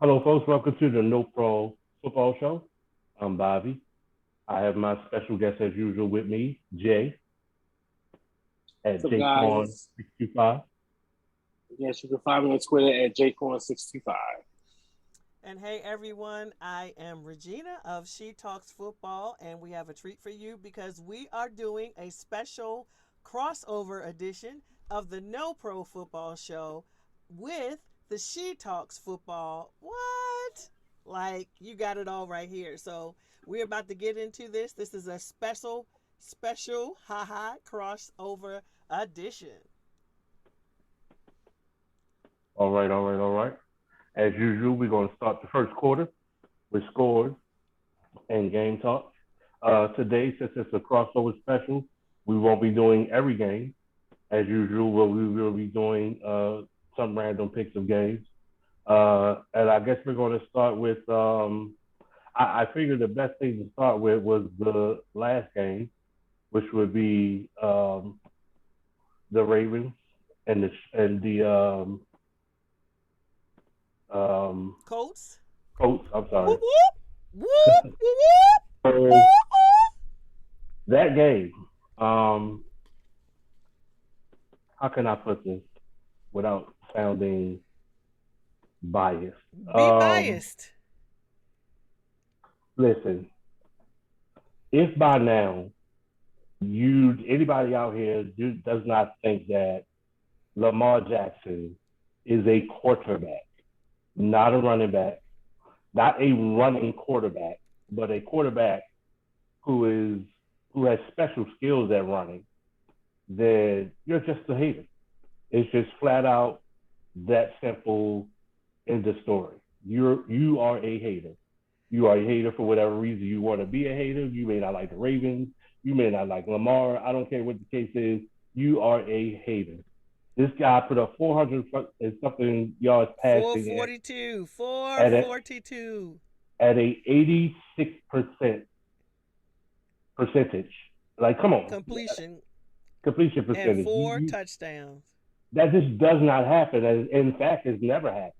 Hello, folks. Welcome to the No Pro Football Show. I'm Bobby. I have my special guest as usual with me, Jay, at So guys, JCorn625. yes, you can find me on Twitter at jcorn625. And hey everyone, I am Regina of She Talks Football, and we have a treat for you because we are doing a special crossover edition of the No Pro Football Show with the She Talks Football. What? Like, you got it all right here. So, we're about to get into this. This is a special, haha, crossover edition. All right. As usual, we're going to start the first quarter with scores and game talk. Today, since it's a crossover special, we won't be doing every game. As usual, we will be doing some random picks of games. And I guess we're going to start with I figured the best thing to start with was the last game, which would be the Ravens and the Colts? Colts. I'm sorry. Whoop, whoop! Whoop, whoop, whoop! So Whoop, that game, um, how can I put this without sounding biased? Be Um, biased. Listen, if by now anybody out here does not think that Lamar Jackson is a quarterback, not a running back, not a running quarterback, but a quarterback who is who has special skills at running, then you're just a hater. It's just flat out that simple in the story. You are a hater. You are a hater for whatever reason you want to be a hater. You may not like the Ravens. You may not like Lamar. I don't care what the case is. You are a hater. This guy put up 400 and something yards passing 442. at a 442. at a 86% percentage. Like, come on, Completion completion and percentage. four touchdowns. That just does not happen. And in fact, it's never happened.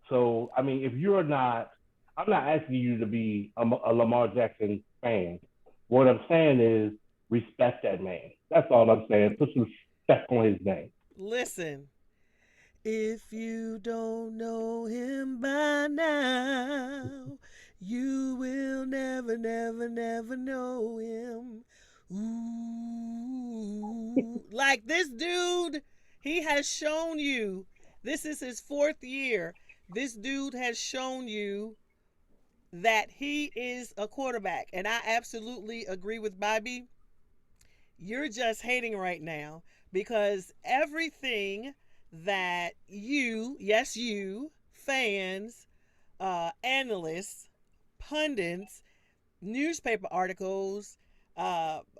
So, I mean, if you're not, I'm not asking you to be a Lamar Jackson fan. What I'm saying is respect that man. That's all I'm saying. Put some respect on his name. Listen, if you don't know him by now, you will never know him. Ooh. Like this dude, he has shown you. This is his fourth year. This dude has shown you that he is a quarterback. And I absolutely agree with Bobby. You're just hating right now because everything that yes, you, fans, analysts, pundits, newspaper articles,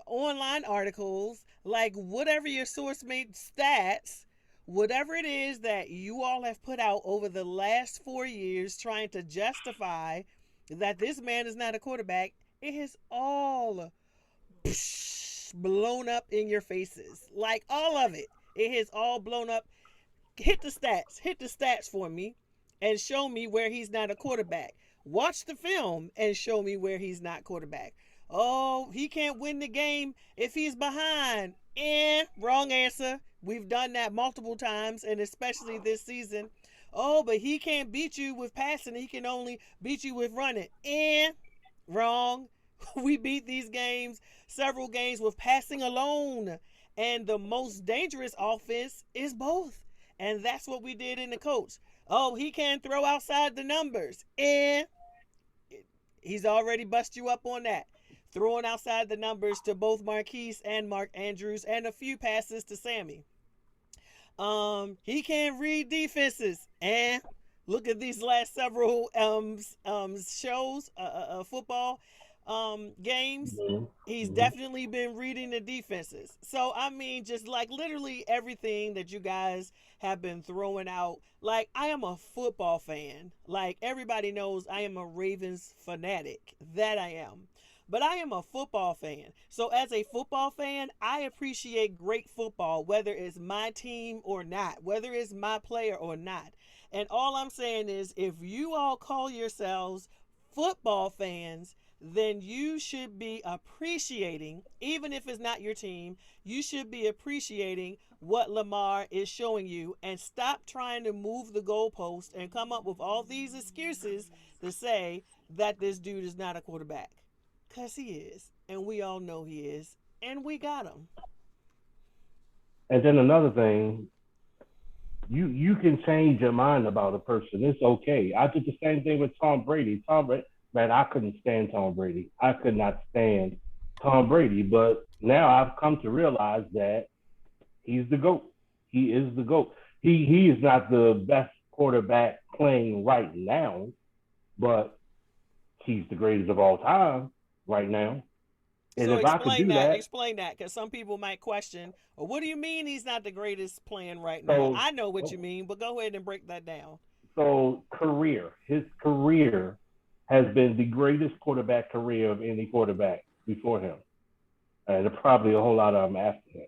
online articles, like whatever your source made stats, whatever it is that you all have put out over the last 4 years trying to justify that this man is not a quarterback, it has all blown up in your faces. Like all of it. It has all blown up. Hit the stats. Hit the stats for me and show me where he's not a quarterback. Watch the film and show me where he's not quarterback. Oh, he can't win the game if he's behind. Wrong answer. We've done that multiple times, and especially this season. Oh, but he can't beat you with passing. He can only beat you with running. Wrong. We beat these games, several games with passing alone. And the most dangerous offense is both. And that's what we did in the coach. Oh, he can throw outside the numbers. And he's already bust you up on that. Throwing outside the numbers to both Marquise and Mark Andrews and a few passes to Sammy. He can't read defenses. And look at these last several shows, football games. Mm-hmm. He's Mm-hmm. definitely been reading the defenses. So I mean, just like literally everything that you guys have been throwing out. Like I am a football fan. Like everybody knows, I am a Ravens fanatic. That I am. but I am a football fan. So as a football fan, I appreciate great football, whether it's my team or not, whether it's my player or not. And all I'm saying is, if you all call yourselves football fans, then you should be appreciating, even if it's not your team, you should be appreciating what Lamar is showing you, and stop trying to move the goalpost and come up with all these excuses to say that this dude is not a quarterback. Because he is. And we all know he is. And we got him. And then another thing, you can change your mind about a person. It's okay. I did the same thing with Tom Brady. Tom Brady, man, I couldn't stand Tom Brady. I could not stand Tom Brady. But now I've come to realize that he's the GOAT. He is the GOAT. He is not the best quarterback playing right now, but he's the greatest of all time right now. And So if I could do that, explain that, because some people might question, well, what do you mean he's not the greatest playing right now? so I know what you mean, but go ahead and break that down. his career has been the greatest quarterback career of any quarterback before him, and probably a whole lot of them after him.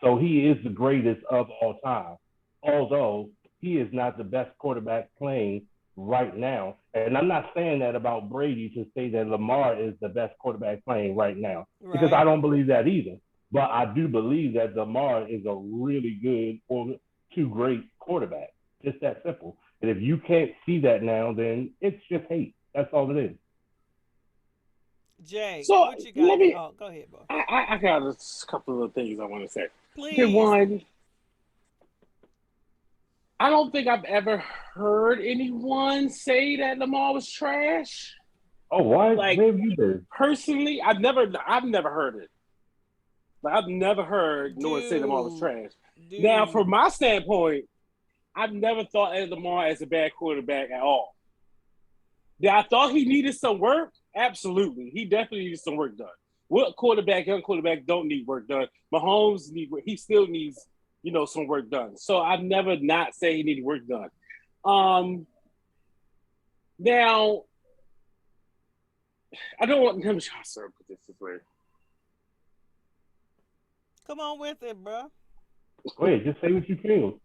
So he is the greatest of all time, although he is not the best quarterback playing right now. And I'm not saying that about Brady to say that Lamar is the best quarterback playing right now, because I Right. don't believe that either. But I do believe that Lamar is a really good or two great quarterback. Just that simple. And if you can't see that now, then it's just hate. That's all it is. Jay, So what you got? let me. Oh, go ahead, bro. I got a couple of things I want to say. Okay, Please. one, I don't think I've ever heard anyone say that Lamar was trash. Oh, what? Like Where have you been? personally, I've never heard it. Like I've never heard no one say Lamar was Dude. trash. Now, Dude. from my standpoint, I've never thought of Lamar as a bad quarterback at all. Yeah, I thought he needed some work. Absolutely, he definitely needed some work done. What quarterback, young quarterback, don't need work done? Mahomes need work. He still needs, some work done. So I've never not say he needed work done. Now I don't want him to put this way. Come on with it, bro. Wait, just say what you feel.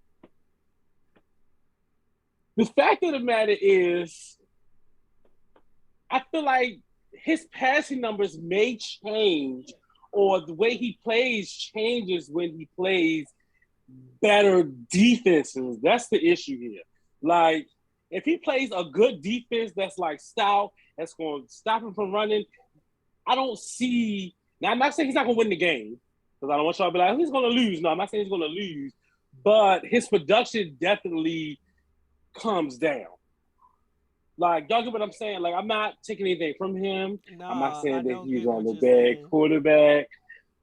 The fact of the matter is, I feel like his passing numbers may change, or the way he plays changes when he plays better defenses. That's the issue here. Like, if he plays a good defense that's like stout, that's going to stop him from running, I don't see. Now, I'm not saying he's not going to win the game, because I don't want y'all to be like, he's going to lose. No, I'm not saying he's going to lose, but his production definitely comes down. Like, y'all get what I'm saying? Like, I'm not taking anything from him. I'm not Nah, I saying that don't he's get on what the you're bad saying. quarterback.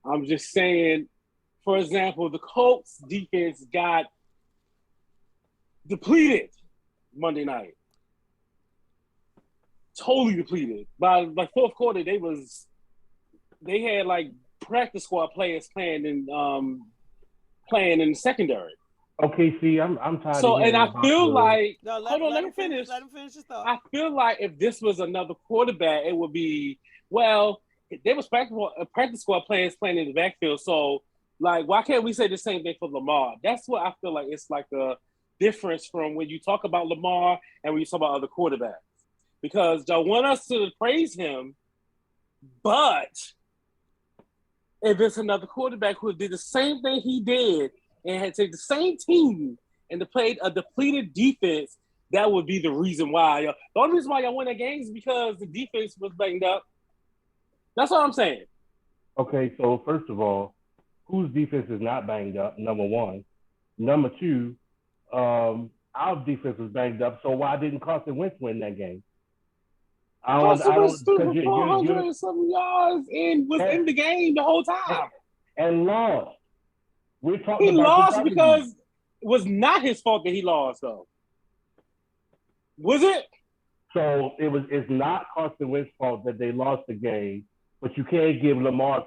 I'm just saying, for example, the Colts defense got depleted Monday night. Totally depleted. By fourth quarter, they had like practice squad players playing in the secondary. Okay, see, I'm tired of So, and hearing I about feel the. like, No, hold on, let me finish. Let him finish his thought. I feel like if this was another quarterback, it would be, well, there was practice squad players playing in the backfield. So, like, why can't we say the same thing for Lamar? That's what I feel like it's like a difference from when you talk about Lamar and when you talk about other quarterbacks. Because y'all want us to praise him, but if it's another quarterback who did the same thing he did and had to take the same team and to play a depleted defense, that would be the reason why. The only reason why y'all win that game is because the defense was banged up. That's what I'm saying. Okay, so first of all, whose defense is not banged up? Number one. Number two, our defense was banged up. So why didn't Carson Wentz win that game? Carson I Wentz don't, threw because for 400 and some yards and was in the game the whole time. And lost. We're talking He about lost because it was not his fault that he lost, though. Was it? So it's not Carson Wentz's fault that they lost the game, but you can't give Lamar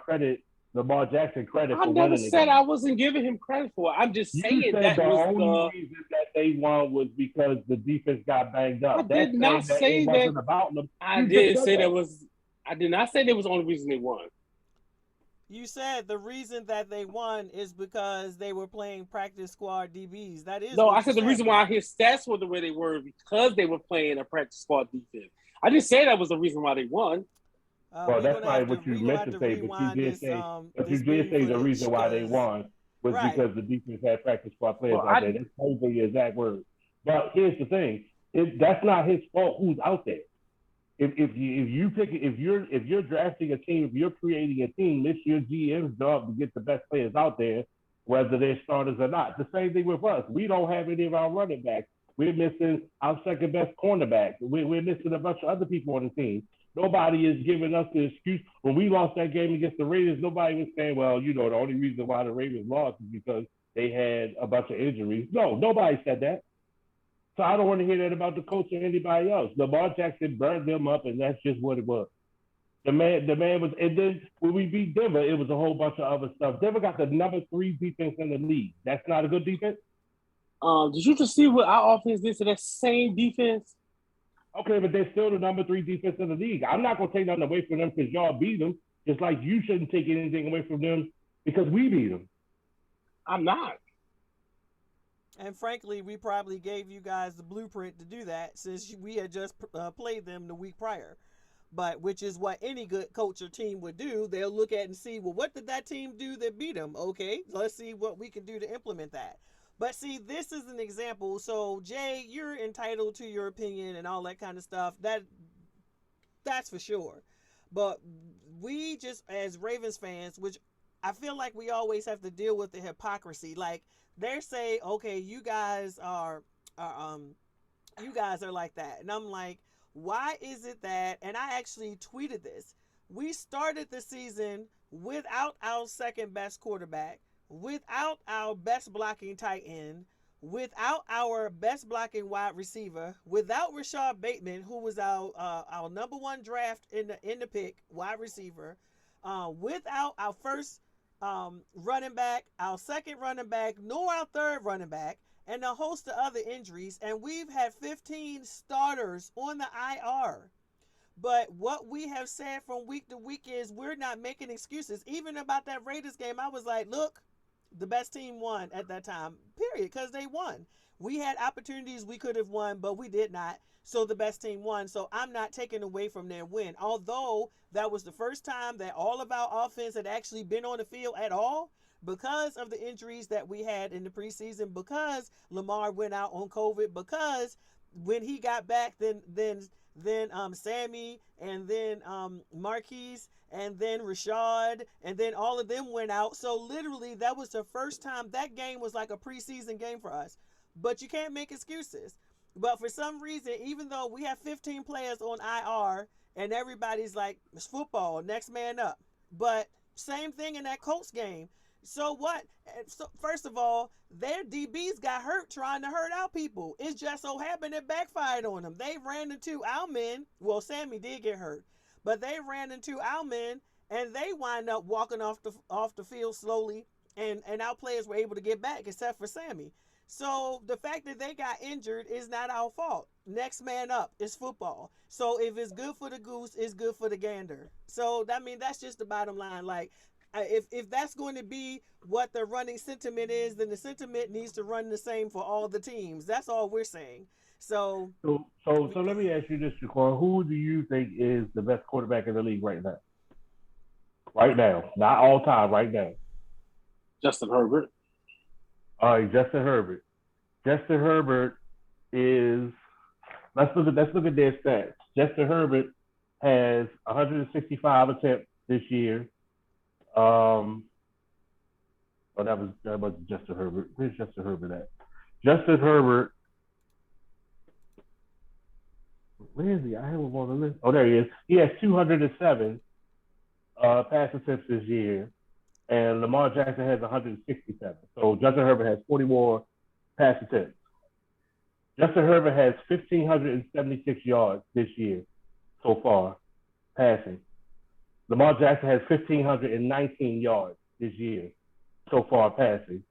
Jackson credit I for never winning the said game. I wasn't giving him credit for it. I'm just saying You said that the was only reason that they won was because the defense got banged up. I That's did not saying that say it that. wasn't about them. I You just did said say that that. was. I did not say that was the only reason they won. You said the reason that they won is because they were playing practice squad DBs. That is No, what I you said the reason bro. why his stats were the way they were because they were playing a practice squad defense. I didn't say that was the reason why they won. Well, that's probably what you We gonna meant have to to say, but you rewind did this say, this beam the footage reason why they because won was right. because the defense had practice squad players Well, out there. That's probably the exact word. But here's the thing: that's not his fault. Who's out there? If you're drafting a team, if you're creating a team, it's your GM's job to get the best players out there, whether they're starters or not. The same thing with us. We don't have any of our running backs. We're missing our second best cornerback. We're missing a bunch of other people on the team. Nobody is giving us the excuse. When we lost that game against the Raiders, nobody was saying, well, the only reason why the Ravens lost is because they had a bunch of injuries. No, nobody said that. So I don't want to hear that about the coach or anybody else. Lamar Jackson burned them up, and that's just what it was. The man was, and then when we beat Denver, it was a whole bunch of other stuff. Denver got the number 3 defense in the league. That's not a good defense. Did you just see what our offense did to that same defense? Okay, but they're still the number 3 defense in the league. I'm not going to take nothing away from them because y'all beat them, just like you shouldn't take anything away from them because we beat them. I'm not. And frankly, we probably gave you guys the blueprint to do that since we had just played them the week prior. But which is what any good coach or team would do. They'll look at and see, well, what did that team do that beat them? Okay, let's see what we can do to implement that. But see, this is an example. So Jay, you're entitled to your opinion and all that kind of stuff. That's for sure. But we just as Ravens fans, which I feel like we always have to deal with the hypocrisy. Like they say, okay, you guys are like that, and I'm like, why is it that? And I actually tweeted this. We started the season without our second best quarterback, without our best blocking tight end, without our best blocking wide receiver, without Rashad Bateman, who was our number 1 draft in the pick wide receiver, without our first running back, our second running back, nor our third running back, and a host of other injuries. And we've had 15 starters on the IR. But what we have said from week to week is we're not making excuses. Even about that Raiders game, I was like, look, the best team won at that time, period, because they won. We had opportunities we could have won, but we did not. So the best team won. So I'm not taking away from their win. Although that was the first time that all of our offense had actually been on the field at all because of the injuries that we had in the preseason, because Lamar went out on COVID, because when he got back, then Sammy, and then Marquise, and then Rashad, and then all of them went out. So literally that was the first time that game was like a preseason game for us. But you can't make excuses. But for some reason, even though we have 15 players on IR and everybody's like, it's football, next man up. But same thing in that Colts game. So what? So first of all, their DBs got hurt trying to hurt our people. It just so happened it backfired on them. They ran into our men. Well, Sammy did get hurt, but they ran into our men, and they wind up walking off the field slowly, and our players were able to get back, except for Sammy. So the fact that they got injured is not our fault. Next man up is football. So if it's good for the goose, it's good for the gander. So I mean, that's just the bottom line. Like, if that's going to be what the running sentiment is, then the sentiment needs to run the same for all the teams. That's all we're saying. So let me ask you this, Shaquan. Who do you think is the best quarterback in the league right now? Right now, not all time. Right now, Justin Herbert. All right, Justin Herbert. Justin Herbert is. Let's look at their stats. Justin Herbert has 165 attempts this year. That was Justin Herbert. Where's Justin Herbert at? Justin Herbert. Where is he? I have him on the list. Oh, there he is. He has 207 pass attempts this year, and Lamar Jackson has 167. So Justin Herbert has 40 more pass attempts. Justin Herbert has 1,576 yards this year so far, passing. Lamar Jackson has 1,519 yards this year so far, passing.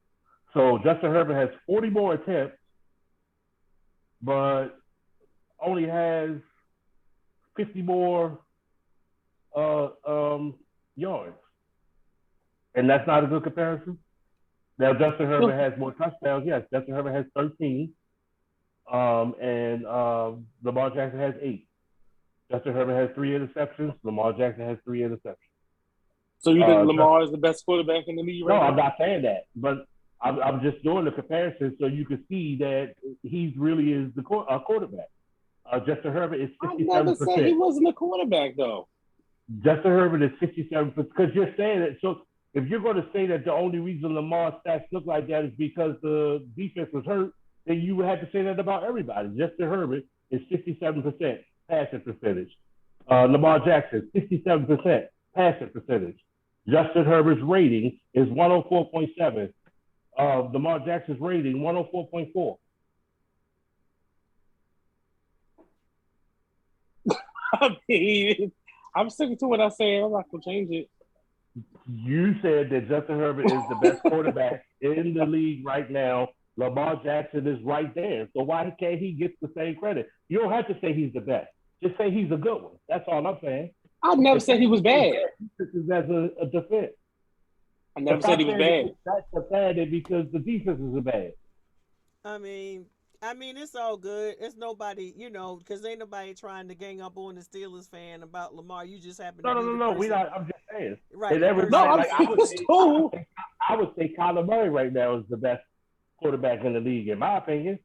So Justin Herbert has 40 more attempts, but only has 50 more yards, and that's not a good comparison. Now Justin Herbert has more touchdowns. Yes, Justin Herbert has 13, and Lamar Jackson has 8. Justin Herbert has 3 interceptions. Lamar Jackson has 3 interceptions. So you think Lamar is the best quarterback in the league right now? No, I'm not saying that, but I'm just doing the comparison so you can see that he really is the quarterback. Justin Herbert is 67%. I never said he wasn't a quarterback, though. Justin Herbert is 67%, because you're saying that. So if you're going to say that the only reason Lamar's stats look like that is because the defense was hurt, then you would have to say that about everybody. Justin Herbert is 67% passing percentage. Lamar Jackson, 67% passing percentage. Justin Herbert's rating is 104.7. Lamar Jackson's rating, 104.4. I mean, I'm sticking to what I said. I'm not going to change it. You said that Justin Herbert is the best quarterback in the league right now. Lamar Jackson is right there. So why can't he get the same credit? You don't have to say he's the best. Just say he's a good one. That's all I'm saying. I never said he was bad. This is as a defense. I never said he was bad. That's the bad because the defenses are bad. I mean, it's all good. It's nobody, because ain't nobody trying to gang up on the Steelers fan about Lamar. You just happen to be No. We not. I'm just saying. Right. I would say Kyler Murray right now is the best quarterback in the league, in my opinion.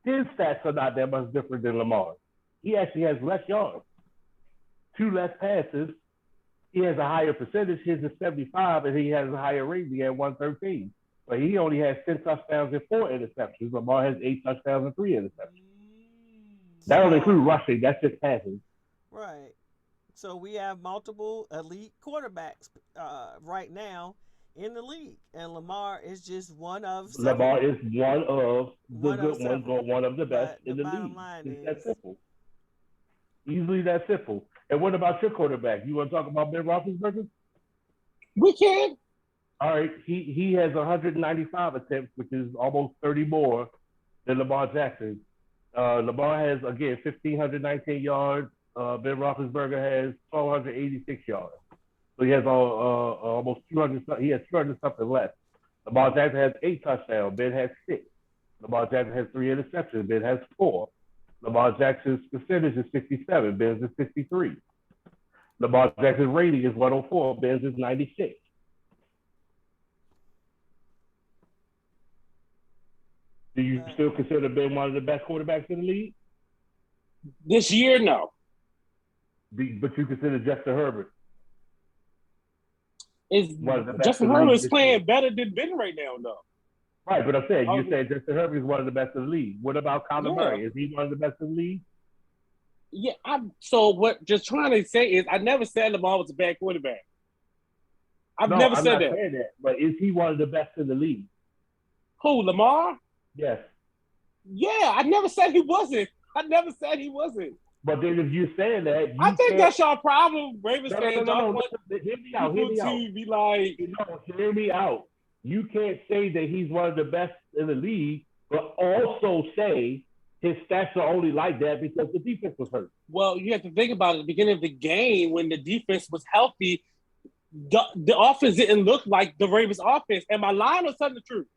His stats are not that much different than Lamar. He actually has less yards, 2 less passes. He has a higher percentage. His is 75, and he has a higher rating at 113. But he only has 10 touchdowns and 4 interceptions. Lamar has 8 touchdowns and 3 interceptions. That don't include rushing. That's just passing. Right. So we have multiple elite quarterbacks right now in the league, and Lamar is just one of several. Lamar is one of the good ones, or one of the best in the league. It's that simple. Easily that simple. And what about your quarterback? You want to talk about Ben Roethlisberger? We can. All right. He has 195 attempts, which is almost 30 more than Lamar Jackson. Lamar has, again, 1,519 yards. Ben Roethlisberger has 1,286 yards. So he has almost 200. He has 200 something less. Lamar Jackson has 8 touchdowns. Ben has 6. Lamar Jackson has 3 interceptions. Ben has 4. Lamar Jackson's percentage is 67. Ben's is 63. Lamar Jackson's rating is 104. Ben's is 96. Do you still consider Ben one of the best quarterbacks in the league? This year, no. But you consider Justin Herbert Justin Herbert is playing better than Ben right now, though. Right, but I'm saying you said Justin Herbert is one of the best in the league. What about Kyler Murray? Is he one of the best in the league? Yeah, so what just trying to say is I never said Lamar was a bad quarterback. I've never said that. Saying that. But is he one of the best in the league? Who, Lamar? Yes. Yeah, I never said he wasn't. But then if you're saying that, I think that's your problem, Ravens fans. No. Hear me out. Be like, hear me out. You can't say that he's one of the best in the league, but also say his stats are only like that because the defense was hurt. Well, you have to think about it. At the beginning of the game, when the defense was healthy, the offense didn't look like the Ravens offense. Am I lying or telling the truth?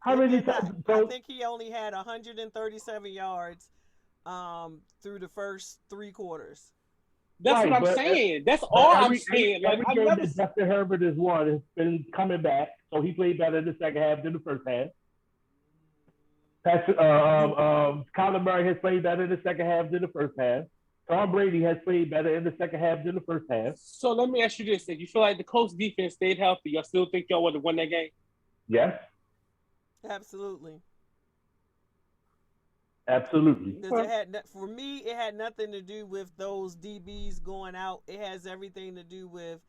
How many times? I think he only had 137 yards through the first 3 quarters. That's what I'm saying. That's all I'm saying. Every game that Justin Herbert has won has been coming back, so he played better in the second half than the first half. Kyler Murray has played better in the second half than the first half. Tom Brady has played better in the second half than the first half. So let me ask you this: if you feel like the Colts defense stayed healthy, y'all still think y'all would have won that game? Yes. Absolutely. For me, it had nothing to do with those DBs going out. It has everything to do with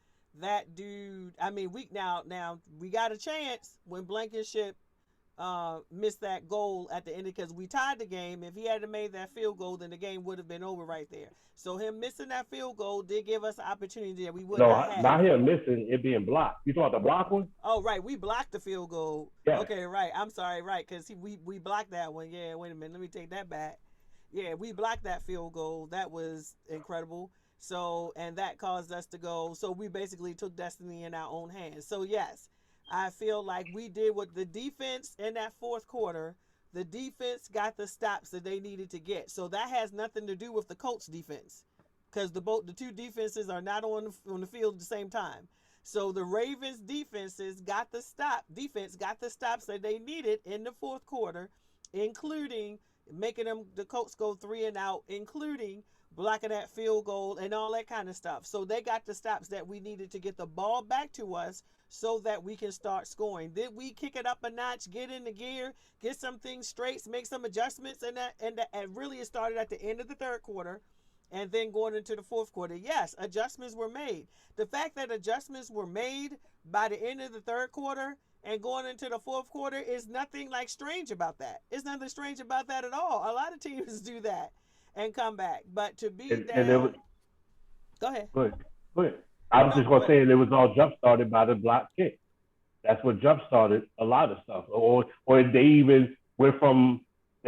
that dude. I mean, we got a chance when Blankenship missed that goal at the end because we tied the game. If he had made that field goal, then the game would have been over right there. So him missing that field goal did give us an opportunity that we wouldn't have had. Not him missing, it being blocked. You talking about the block one? Oh, right. We blocked the field goal. Yeah. Okay, right. I'm sorry, right, because we blocked that one. Yeah, wait a minute. Let me take that back. Yeah, we blocked that field goal. That was incredible. So, and that caused us to go. So we basically took destiny in our own hands. So yes, I feel like we did what the defense in that fourth quarter. The defense got the stops that they needed to get. So that has nothing to do with the Colts defense, because the two defenses are not on the field at the same time. So the Ravens defense got the stops that they needed in the fourth quarter, including making them the Colts go 3-and-out, including blocking that field goal and all that kind of stuff. So they got the stops that we needed to get the ball back to us so that we can start scoring. Then we kick it up a notch, get in the gear, get some things straight, make some adjustments, and really it started at the end of the third quarter. And then going into the fourth quarter, yes, adjustments were made. The fact that adjustments were made by the end of the third quarter and going into the fourth quarter is nothing like strange about that. It's nothing strange about that at all. A lot of teams do that and come back. But to be And it was down, go ahead. good. Good. I was No, just gonna but say it was all jump started by the block kick. That's what jump started a lot of stuff. Or they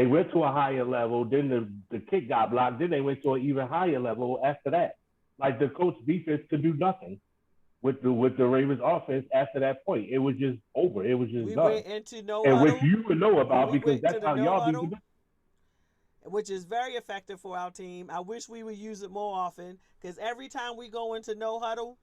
went to a higher level, then the kick got blocked, then they went to an even higher level after that. Like the Colts defense could do nothing with the Ravens offense after that point. It was just over. It was just we done. went into no And which huddle. you would know about We because went to that's the how no y'all beat the huddle, which is very effective for our team. I wish we would use it more often, because every time we go into no huddle,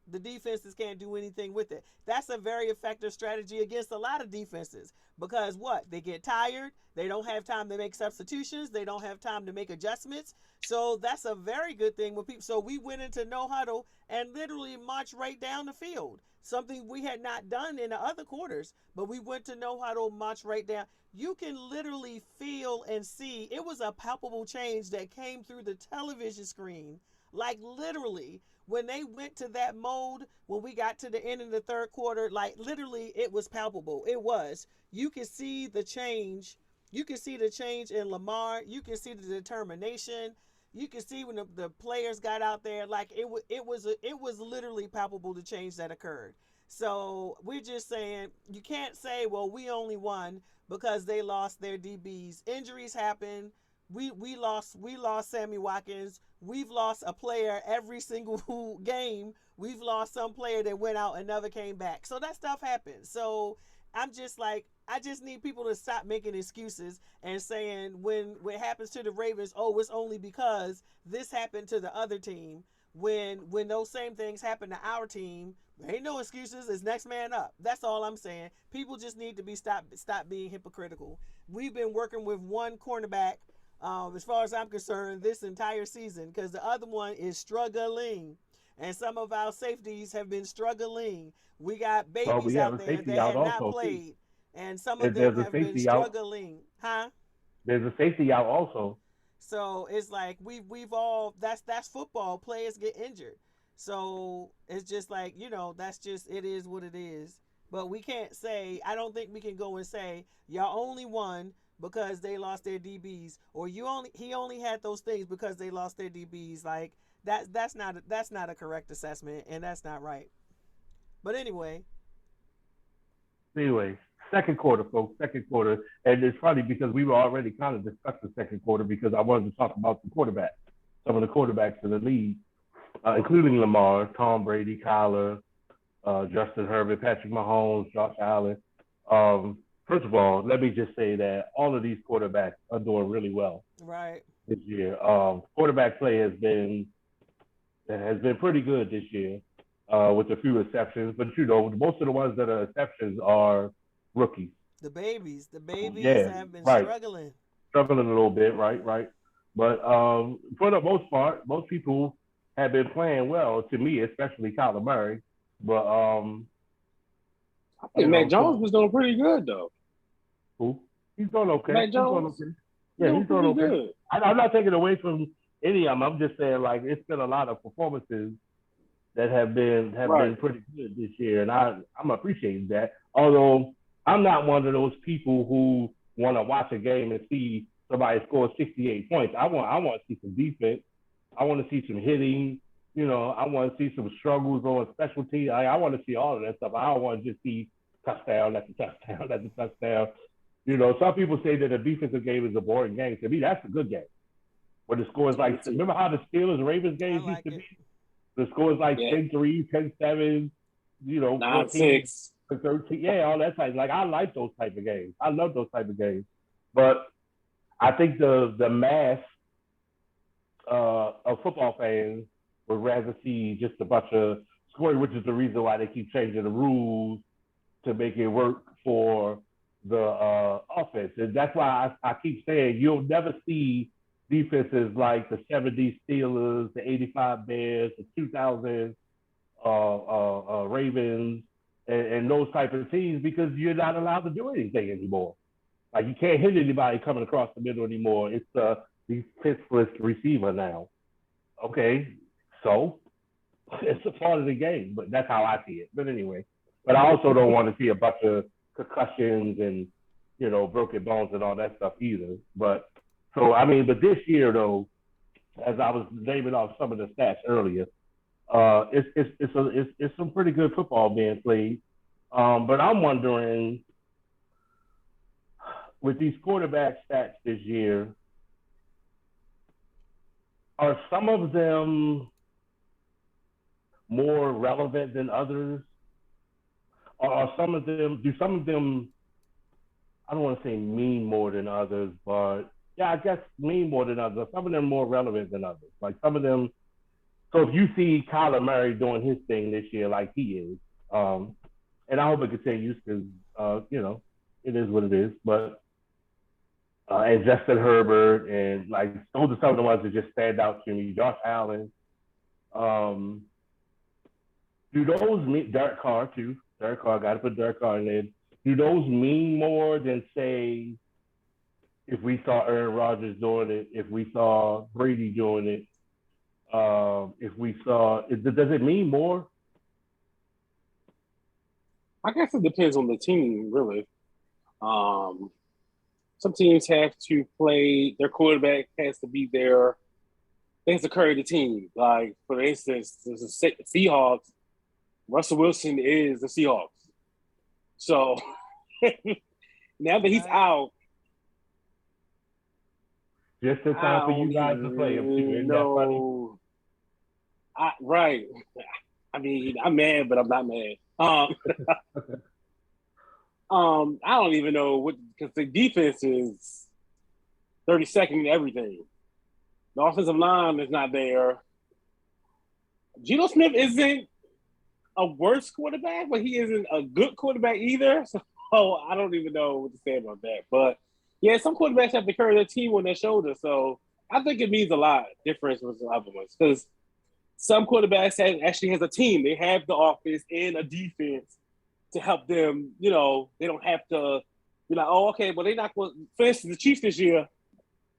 the defenses can't do anything with it. That's a very effective strategy against a lot of defenses, because what? They get tired. They don't have time to make substitutions. They don't have time to make adjustments. So that's a very good thing with people. So we went into no huddle and literally marched right down the field. Something we had not done in the other quarters, but we went to no huddle, marched right down. You can literally feel and see. It was a palpable change that came through the television screen. Like literally, when they went to that mode, when we got to the end of the third quarter, like literally it was palpable. It was. You could see the change. You can see the change in Lamar. You can see the determination. You can see when the players got out there, like it was literally palpable, the change that occurred. So we're just saying, you can't say, well, we only won because they lost their DBs. Injuries happen. We lost Sammy Watkins. We've lost a player every single game. We've lost some player that went out and never came back. So that stuff happens. So I'm just like, I just need people to stop making excuses and saying when it happens to the Ravens, oh, it's only because this happened to the other team. When those same things happen to our team, there ain't no excuses. It's next man up. That's all I'm saying. People just need to stop being hypocritical. We've been working with one cornerback, as far as I'm concerned, this entire season, because the other one is struggling, and some of our safeties have been struggling. We got babies we have out a there safety that out have not also too. played, and some of them There's a have been safety out. struggling, huh? There's a safety out also. So it's like we've all that's football. Players get injured, so it's just like, that's just, it is what it is. But we can't say, I don't think we can go and say y'all only won because they lost their DBs, or he only had those things because they lost their DBs. Like that's not a correct assessment, and that's not right. But Anyway, second quarter, folks. Second quarter, and it's funny because we were already kind of discussed the second quarter because I wanted to talk about the quarterbacks, some of the quarterbacks in the league, including Lamar, Tom Brady, Kyler, Justin Herbert, Patrick Mahomes, Josh Allen. First of all, let me just say that all of these quarterbacks are doing really well right, this year. Quarterback play has been pretty good this year, with a few exceptions. But most of the ones that are exceptions are rookies. the babies Yeah, have been right. struggling. Struggling a little bit, right. But for the most part, most people have been playing well. To me, especially Kyler Murray. But I think Matt Jones was doing pretty good though. who? He's doing okay. Matt Jones, He's doing okay. Yeah, he's doing okay. Good. I'm not taking away from any of them. I'm just saying, like, it's been a lot of performances that have been pretty good this year, and I'm appreciating that. Although I'm not one of those people who want to watch a game and see somebody score 68 points. I want to see some defense. I want to see some hitting. I want to see some struggles on specialty. I want to see all of that stuff. I don't want to just see touchdown after touchdown after touchdown. Some people say that a defensive game is a boring game. To me, that's a good game. where the score is like, remember how the Steelers Ravens I games used like to it. be? The score is like Yeah. 10-3, 10-7, 14 9-6. to 13. Yeah, all that type. Like I like those type of games. I love those type of games. But I think the mass of football fans would rather see just a bunch of scoring, which is the reason why they keep changing the rules to make it work for the offense. And that's why I keep saying you'll never see defenses like the 70s Steelers, the 85 Bears, the 2000 Ravens, and those type of teams because you're not allowed to do anything anymore. Like you can't hit anybody coming across the middle anymore. It's the defenseless receiver now. Okay, so it's a part of the game, but that's how I see it. But anyway, but I also don't want to see a bunch of concussions and broken bones and all that stuff either. But so I mean, but this year though, as I was naming off some of the stats earlier, it's some pretty good football being played. But I'm wondering with these quarterback stats this year, are some of them more relevant than others? Or are do some of them, I don't want to say mean more than others, but yeah, I guess mean more than others. Some of them more relevant than others. Like some of them, so if you see Kyler Murray doing his thing this year like he is, and I hope it continues because, it is what it is, but and Justin Herbert, and like those are some of the ones that just stand out to me. Josh Allen. Do those mean Derek Carr too? Derek Carr, got to put Derek Carr in there. Do those mean more than say if we saw Aaron Rodgers doing it, if we saw Brady doing it, if we saw, does it mean more? I guess it depends on the team, really. Some teams have to play, their quarterback has to be there. They have to carry the team. Like, for instance, there's a Seahawks. Russell Wilson is the Seahawks. So now that he's out, just in time for you guys to play him too. Isn't that funny? Right. I mean, I'm mad, but I'm not mad. I don't even know what, because the defense is 32nd in everything. The offensive line is not there. Geno Smith isn't a worse quarterback, but he isn't a good quarterback either. So I don't even know what to say about that. But yeah, some quarterbacks have to carry their team on their shoulders. So I think it means a lot difference with the other ones because some quarterbacks actually has a team. They have the offense and a defense to help them. They don't have to be like, oh, okay, well, they're not going. For instance, the Chiefs this year,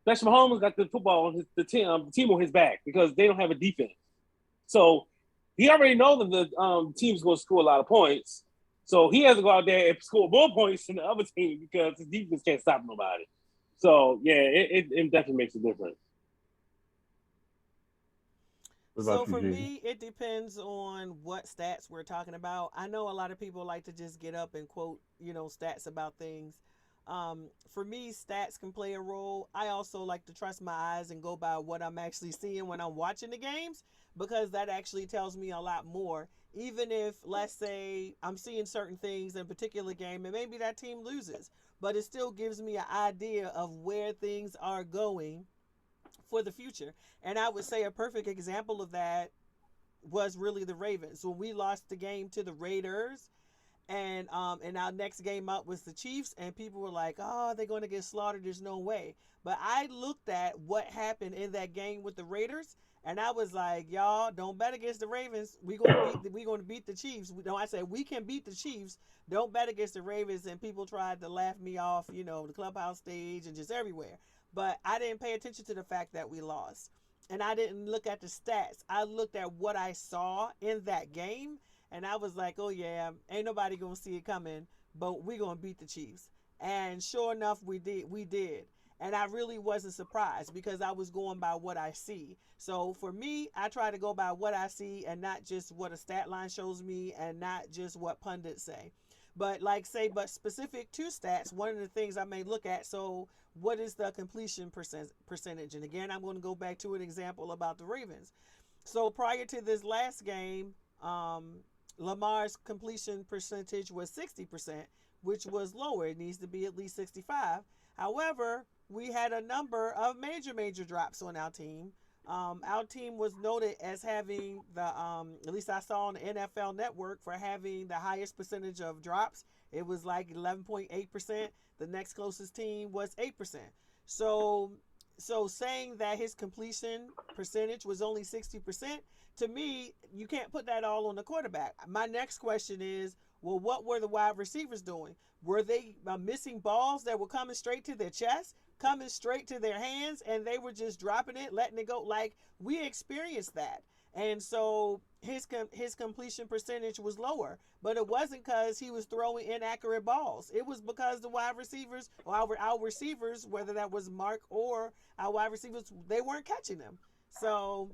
Patrick Mahomes got the football, the team on his back because they don't have a defense. So he already knows that the team's going to score a lot of points. So he has to go out there and score more points than the other team because his defense can't stop nobody. So, yeah, it definitely makes a difference. So for me, it depends on what stats we're talking about. I know a lot of people like to just get up and quote, stats about things. For me, stats can play a role. I also like to trust my eyes and go by what I'm actually seeing when I'm watching the games because that actually tells me a lot more. Even if, let's say, I'm seeing certain things in a particular game and maybe that team loses, but it still gives me an idea of where things are going for the future. And I would say a perfect example of that was really the Ravens. When we lost the game to the Raiders, and our next game up was the Chiefs, and people were like, "Oh, they're going to get slaughtered. There's no way." But I looked at what happened in that game with the Raiders, and I was like, "Y'all don't bet against the Ravens. We going to beat the Chiefs." I said we can beat the Chiefs. Don't bet against the Ravens. And people tried to laugh me off, the clubhouse stage and just everywhere. But I didn't pay attention to the fact that we lost, and I didn't look at the stats. I looked at what I saw in that game. And I was like, oh, yeah, ain't nobody going to see it coming, but we're going to beat the Chiefs. And sure enough, we did. And I really wasn't surprised because I was going by what I see. So for me, I try to go by what I see and not just what a stat line shows me and not just what pundits say. But like say, but specific to stats, one of the things I may look at. So what is the completion percentage? And again, I'm going to go back to an example about the Ravens. So prior to this last game, Lamar's completion percentage was 60%, which was lower. It needs to be at least 65. However, we had a number of major drops on our team. Our team was noted as having at least I saw on the NFL Network, for having the highest percentage of drops. It was like 11.8%. The next closest team was 8%. So, saying that his completion percentage was only 60%, to me, you can't put that all on the quarterback. My next question is, well, what were the wide receivers doing? Were they missing balls that were coming straight to their chest, coming straight to their hands, and they were just dropping it, letting it go? Like, we experienced that. And so his completion percentage was lower, but it wasn't because he was throwing inaccurate balls. It was because the wide receivers, or our receivers, whether that was Mark or our wide receivers, they weren't catching them. So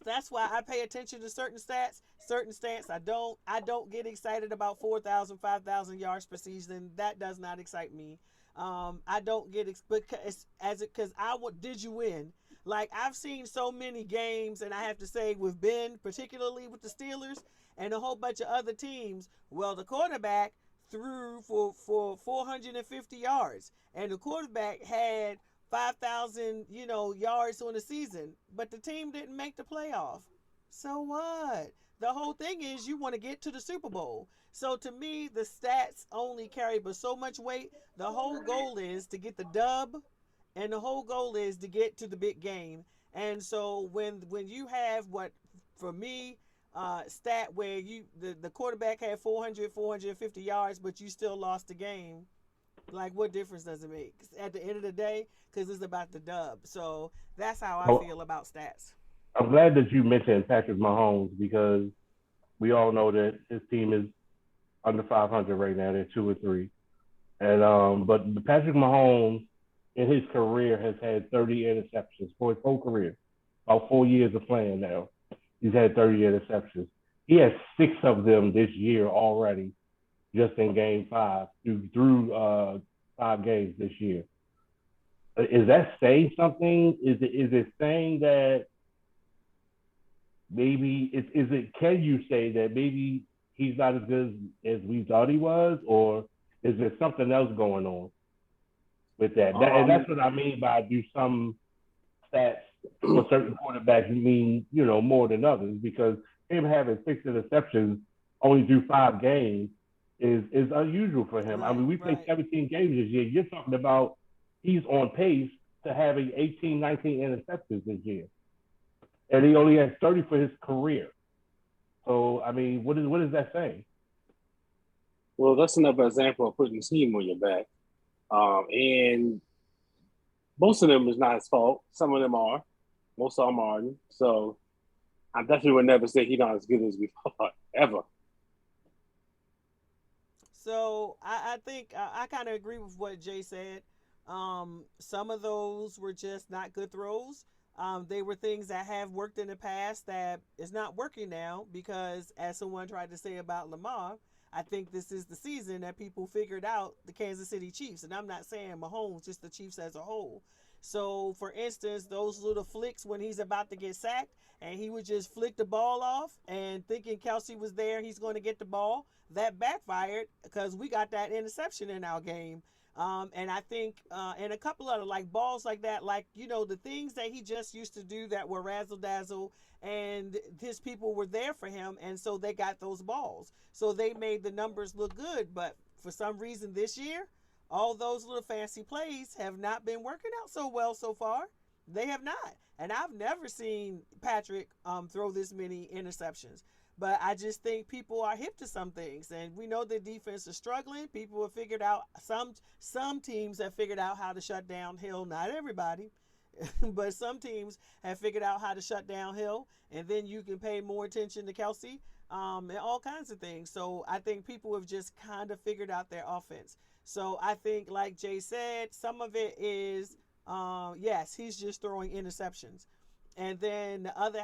that's why I pay attention to certain stats. Certain stats I don't get excited about 4,000, 5,000 yards per season. That does not excite me. I don't get because did you win? Like, I've seen so many games, and I have to say, with Ben, particularly with the Steelers and a whole bunch of other teams, well, the quarterback threw for 450 yards, and the quarterback had 5,000, yards on the season, but the team didn't make the playoff. So what? The whole thing is you want to get to the Super Bowl. So to me, the stats only carry but so much weight. The whole goal is to get the dub, and the whole goal is to get to the big game. And so when you have what, for me, stat where the quarterback had 450 yards, but you still lost the game, like, what difference does it make at the end of the day? Because it's about the dub. So that's how I feel about stats. I'm glad that you mentioned Patrick Mahomes, because we all know that his team is under 500 right now. They're 2-3, and but Patrick Mahomes in his career has had 30 interceptions for his whole career. About 4 years of playing now, he's had 30 interceptions. He has 6 of them this year already, just in Game 5 through 5 games this year. Is that saying something? Is it saying that maybe is it? Can you say that maybe he's not as good as we thought he was, or is there something else going on with that? And that's what I mean by, do some stats for certain quarterbacks mean more than others? Because him having 6 interceptions only through 5 games is unusual for him. Right, I mean, we played 17 games this year. You're talking about he's on pace to having 18, 19 interceptions this year, and he only has 30 for his career. So, I mean, what is that saying? Well, that's another example of putting the team on your back. And most of them is not his fault. Some of them are. Most of them aren't. So I definitely would never say he's not as good as we thought, ever. So I think I kind of agree with what Jay said. Some of those were just not good throws. They were things that have worked in the past that is not working now, because, as someone tried to say about Lamar, I think this is the season that people figured out the Kansas City Chiefs. And I'm not saying Mahomes, just the Chiefs as a whole. So, for instance, those little flicks when he's about to get sacked, and he would just flick the ball off and thinking Kelsey was there, he's going to get the ball. That backfired because we got that interception in our game. And I think, and a couple other like balls like that, like, the things that he just used to do that were razzle dazzle, and his people were there for him. And so they got those balls. So they made the numbers look good. But for some reason this year, all those little fancy plays have not been working out so well so far. They have not. And I've never seen Patrick throw this many interceptions. But I just think people are hip to some things, and we know the defense is struggling. People have figured out, some teams have figured out how to shut down Hill. Not everybody, but some teams have figured out how to shut down Hill, and then you can pay more attention to Kelsey, and all kinds of things. So I think people have just kind of figured out their offense. So I think, like Jay said, some of it is, yes, he's just throwing interceptions. And then the other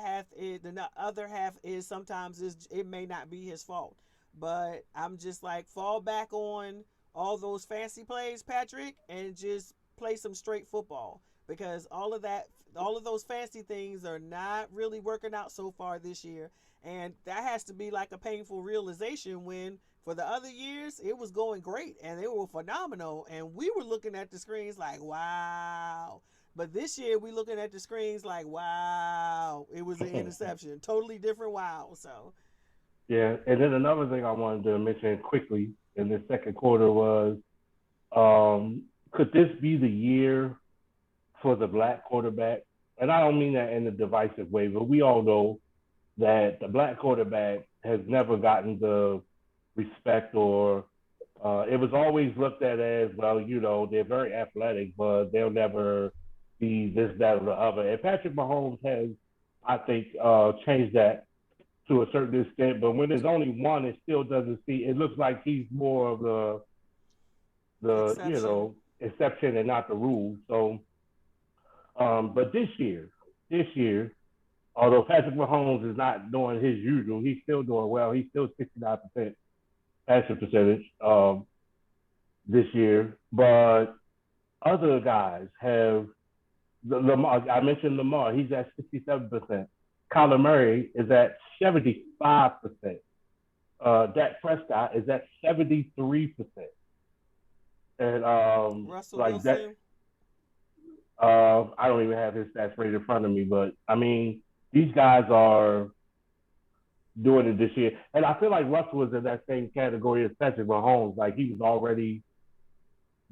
half is sometimes it may not be his fault. but I'm just like, fall back on all those fancy plays, Patrick, and just play some straight football, because all of those fancy things are not really working out so far this year. And that has to be like a painful realization when for the other years it was going great and they were phenomenal and we were looking at the screens like, wow. But this year we looking at the screens like, wow, it was an interception. Totally different wow. So Yeah, and then another thing I wanted to mention quickly in the second quarter was, um, could this be the year for the black quarterback? And I don't mean that in a divisive way, but we all know that the black quarterback has never gotten the respect, or it was always looked at as, well, they're very athletic, but they'll never be this, that, or the other. And Patrick Mahomes has, I think, changed that to a certain extent. But when there's only one, it still doesn't see. It looks like he's more of the exception and not the rule. So, but this year, although Patrick Mahomes is not doing his usual, he's still doing well. He's still 69% passing percentage this year. But other guys have Lamar. I mentioned Lamar. He's at 67%. Kyler Murray is at 75%. Dak Prescott is at 73%. And Russell like Wilson. that, I don't even have his stats right in front of me, but I mean, these guys are doing it this year. And I feel like Russell was in that same category as Patrick Mahomes. Like, he was already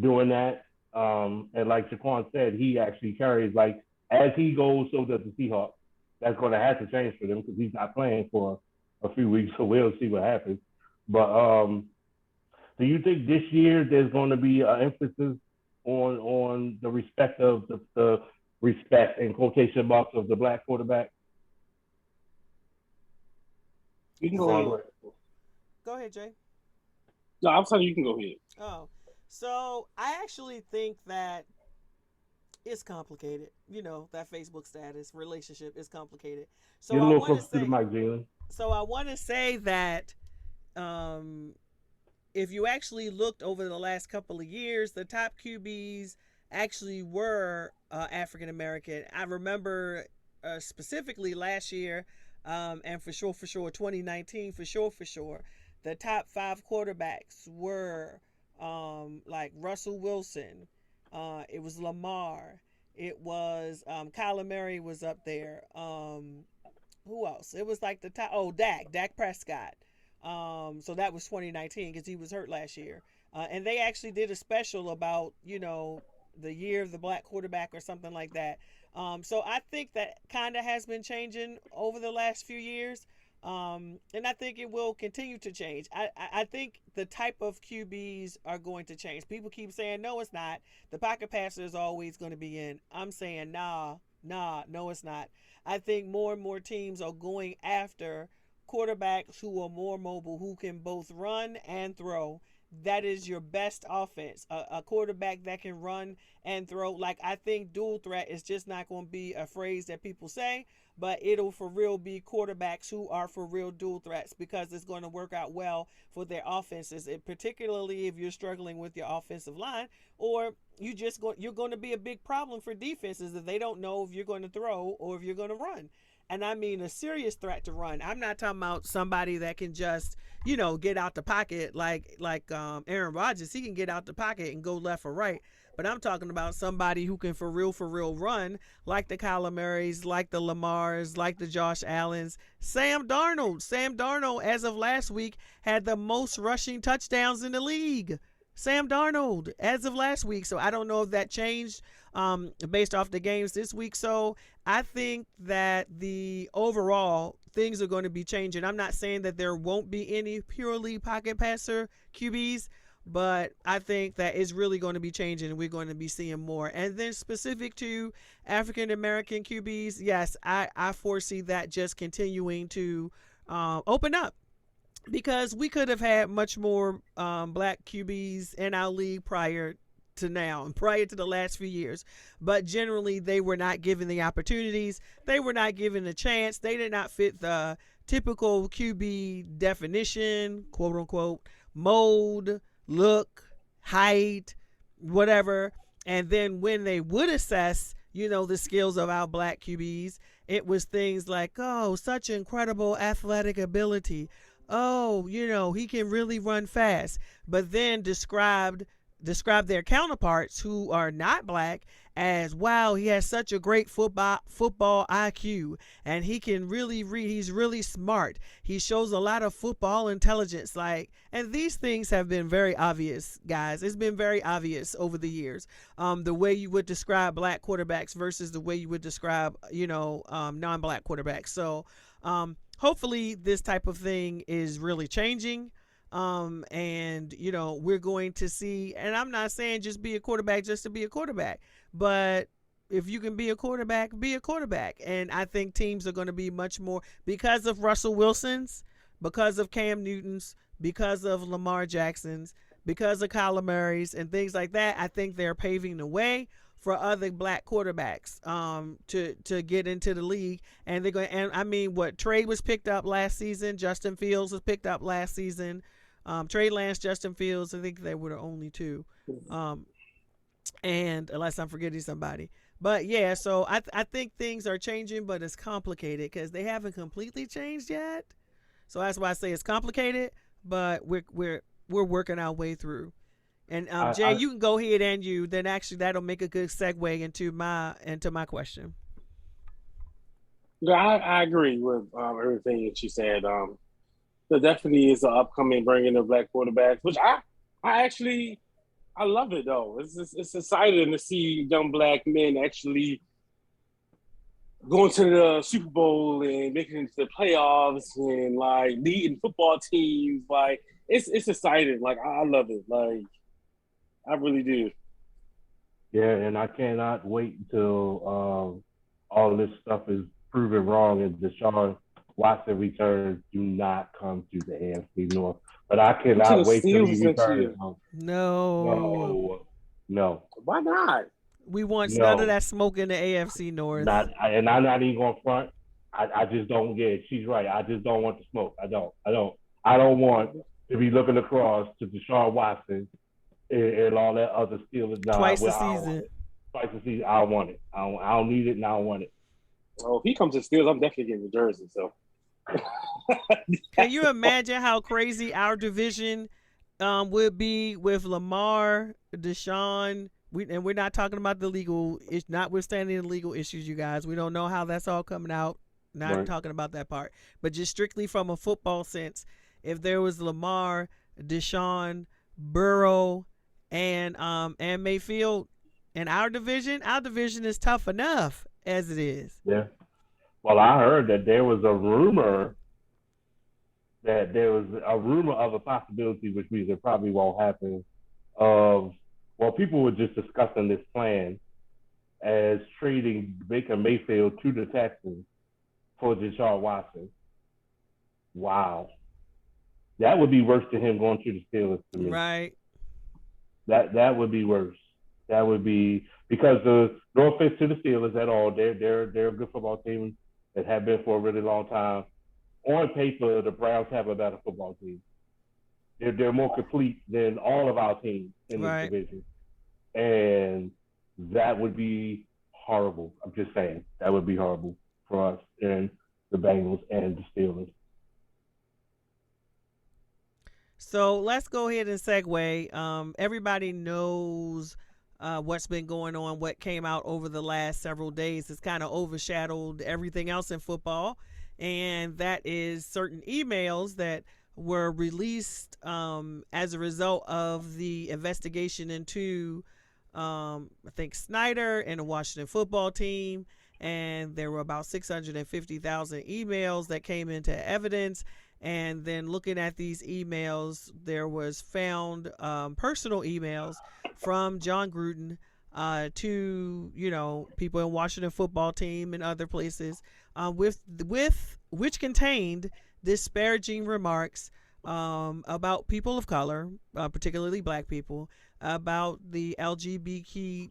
doing that. And like Shaquan said, he actually carries, like, as he goes, so does the Seahawks. That's going to have to change for them because he's not playing for a few weeks, so we'll see what happens. But do you think this year there's going to be an emphasis on the respect of the respect in quotation marks of the black quarterback? You can go ahead. Go ahead, Jay. No, I'm sorry. You can go ahead. Oh, so I actually think that it's complicated. That Facebook status relationship is complicated. So Get a I little want to closer to the say, mic, Gina. so I want to say that if you actually looked over the last couple of years, the top QBs actually were African American. I remember specifically last year, and for sure, 2019, for sure, the top 5 quarterbacks were like Russell Wilson. It was Lamar. It was Kyler Murray was up there. Who else? It was like the top. Oh, Dak Prescott. So that was 2019 because he was hurt last year. And they actually did a special about, the year of the black quarterback or something like that. So I think that kind of has been changing over the last few years. And I think it will continue to change. I think the type of QBs are going to change. People keep saying, no, it's not. The pocket passer is always going to be in. I'm saying, no, it's not. I think more and more teams are going after quarterbacks who are more mobile, who can both run and throw. That is your best offense. A quarterback that can run and throw. Like, I think dual threat is just not going to be a phrase that people say, but it'll for real be quarterbacks who are for real dual threats, because it's going to work out well for their offenses, and particularly if you're struggling with your offensive line, or you're going to be a big problem for defenses if they don't know if you're going to throw or if you're going to run. And I mean a serious threat to run. I'm not talking about somebody that can just, get out the pocket like Aaron Rodgers. He can get out the pocket and go left or right. But I'm talking about somebody who can for real run, like the Kyler Murrays, like the Lamars, like the Josh Allens. Sam Darnold, as of last week, had the most rushing touchdowns in the league. Sam Darnold, as of last week. So I don't know if that changed based off the games this week. So I think that the overall things are going to be changing. I'm not saying that there won't be any purely pocket passer QBs, but I think that it's really going to be changing and we're going to be seeing more. And then specific to African American QBs, yes, I foresee that just continuing to open up, because we could have had much more black QBs in our league prior to now and prior to the last few years, but generally they were not given the opportunities. They were not given a chance. They did not fit the typical QB definition, quote unquote, mold, look, height, whatever. And then when they would assess, the skills of our black QBs, it was things like, oh, such incredible athletic ability. Oh, he can really run fast. But then describe their counterparts who are not black as, wow, he has such a great football IQ, and he can really read. He's really smart. He shows a lot of football intelligence. And these things have been very obvious, guys. It's been very obvious over the years. The way you would describe black quarterbacks versus the way you would describe, non-black quarterbacks. So hopefully this type of thing is really changing. And we're going to see, and I'm not saying just be a quarterback just to be a quarterback, but if you can be a quarterback, be a quarterback. And I think teams are going to be much more, because of Russell Wilson's, because of Cam Newton's, because of Lamar Jackson's, because of Kyler Murray's and things like that. I think they're paving the way for other black quarterbacks to get into the league. And they're going, and I mean, Trey was picked up last season, Justin Fields was picked up last season. Trey Lance, Justin Fields, I think they were the only two. And unless I'm forgetting somebody. But yeah, so I think things are changing, but it's complicated because they haven't completely changed yet. So that's why I say it's complicated, but we're working our way through. And Jay, you can go ahead and then actually that'll make a good segue into my question. Yeah, I agree with everything that you said. There definitely is an upcoming bringing of black quarterbacks, which I love it though. It's exciting to see young black men actually going to the Super Bowl and making it to the playoffs and leading football teams. It's exciting. I love it. I really do. Yeah, and I cannot wait until all this stuff is proven wrong and Deshaun Watson returns. Do not come to the AFC North. But I cannot wait till he returns. No. Why not? We want none of that smoke in the AFC North. And I'm not even going to front. I just don't get it. She's right. I just don't want the smoke. I don't want to be looking across to Deshaun Watson and all that other Steelers. Twice a season. Twice a season. I don't want it. I don't need it, and I don't want it. Well, if he comes to Steelers, I'm definitely getting the jersey. So, can you imagine how crazy our division would be with Lamar, Deshaun? And we're not talking about the legal, notwithstanding the legal issues, you guys. We don't know how that's all coming out. Not talking about that part, but just strictly from a football sense. If there was Lamar, Deshaun, Burrow, and Mayfield in our division is tough enough as it is. Yeah. Well, I heard that there was a rumor of a possibility, which means it probably won't happen, people were just discussing this plan as trading Baker Mayfield to the Texans for Deshaun Watson. Wow. That would be worse than him going to the Steelers to me. Right. That would be worse. That would be, because no offense to the Steelers at all. They're a good football team that have been for a really long time. On paper, the Browns have a better football team. They're more complete than all of our teams in this division. And that would be horrible. I'm just saying. That would be horrible for us and the Bengals and the Steelers. So let's go ahead and segue. Everybody knows what's been going on, what came out over the last several days. It's kind of overshadowed everything else in football. And that is certain emails that were released as a result of the investigation into, I think, Snyder and the Washington football team. And there were about 650,000 emails that came into evidence. And then looking at these emails, there was found personal emails from John Grudon to people in Washington football team and other places with which contained disparaging remarks about people of color, particularly black people, about the LGBTB,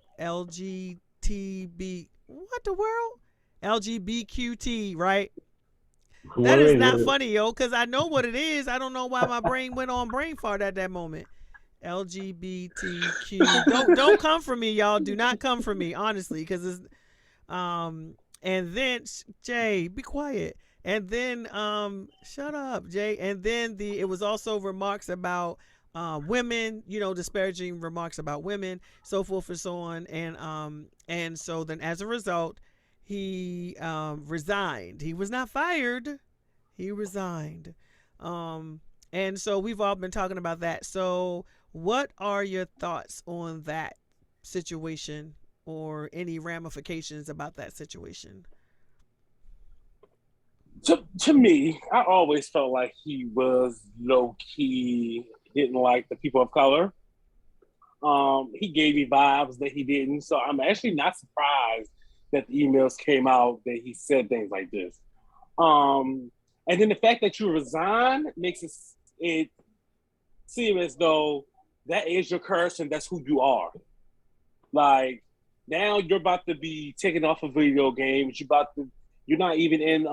what the world? LGBTQT, right? That is not wait. funny, yo, because I know what it is. I don't know why my brain went on brain fart at that moment. LGBTQ. Don't come for me, y'all. Do not come for me, honestly, because it's and then Jay, be quiet. And then shut up, Jay. And then it was also remarks about women, disparaging remarks about women, so forth and so on. And so then as a result, he resigned. He was not fired. He resigned. And so we've all been talking about that. So what are your thoughts on that situation or any ramifications about that situation? To me, I always felt like he was low key, didn't like the people of color. He gave me vibes that he didn't. So I'm actually not surprised that the emails came out that he said things like this. And then the fact that you resign makes it seem as though that is your curse and that's who you are. Like now you're about to be taken off of video games. You're not even in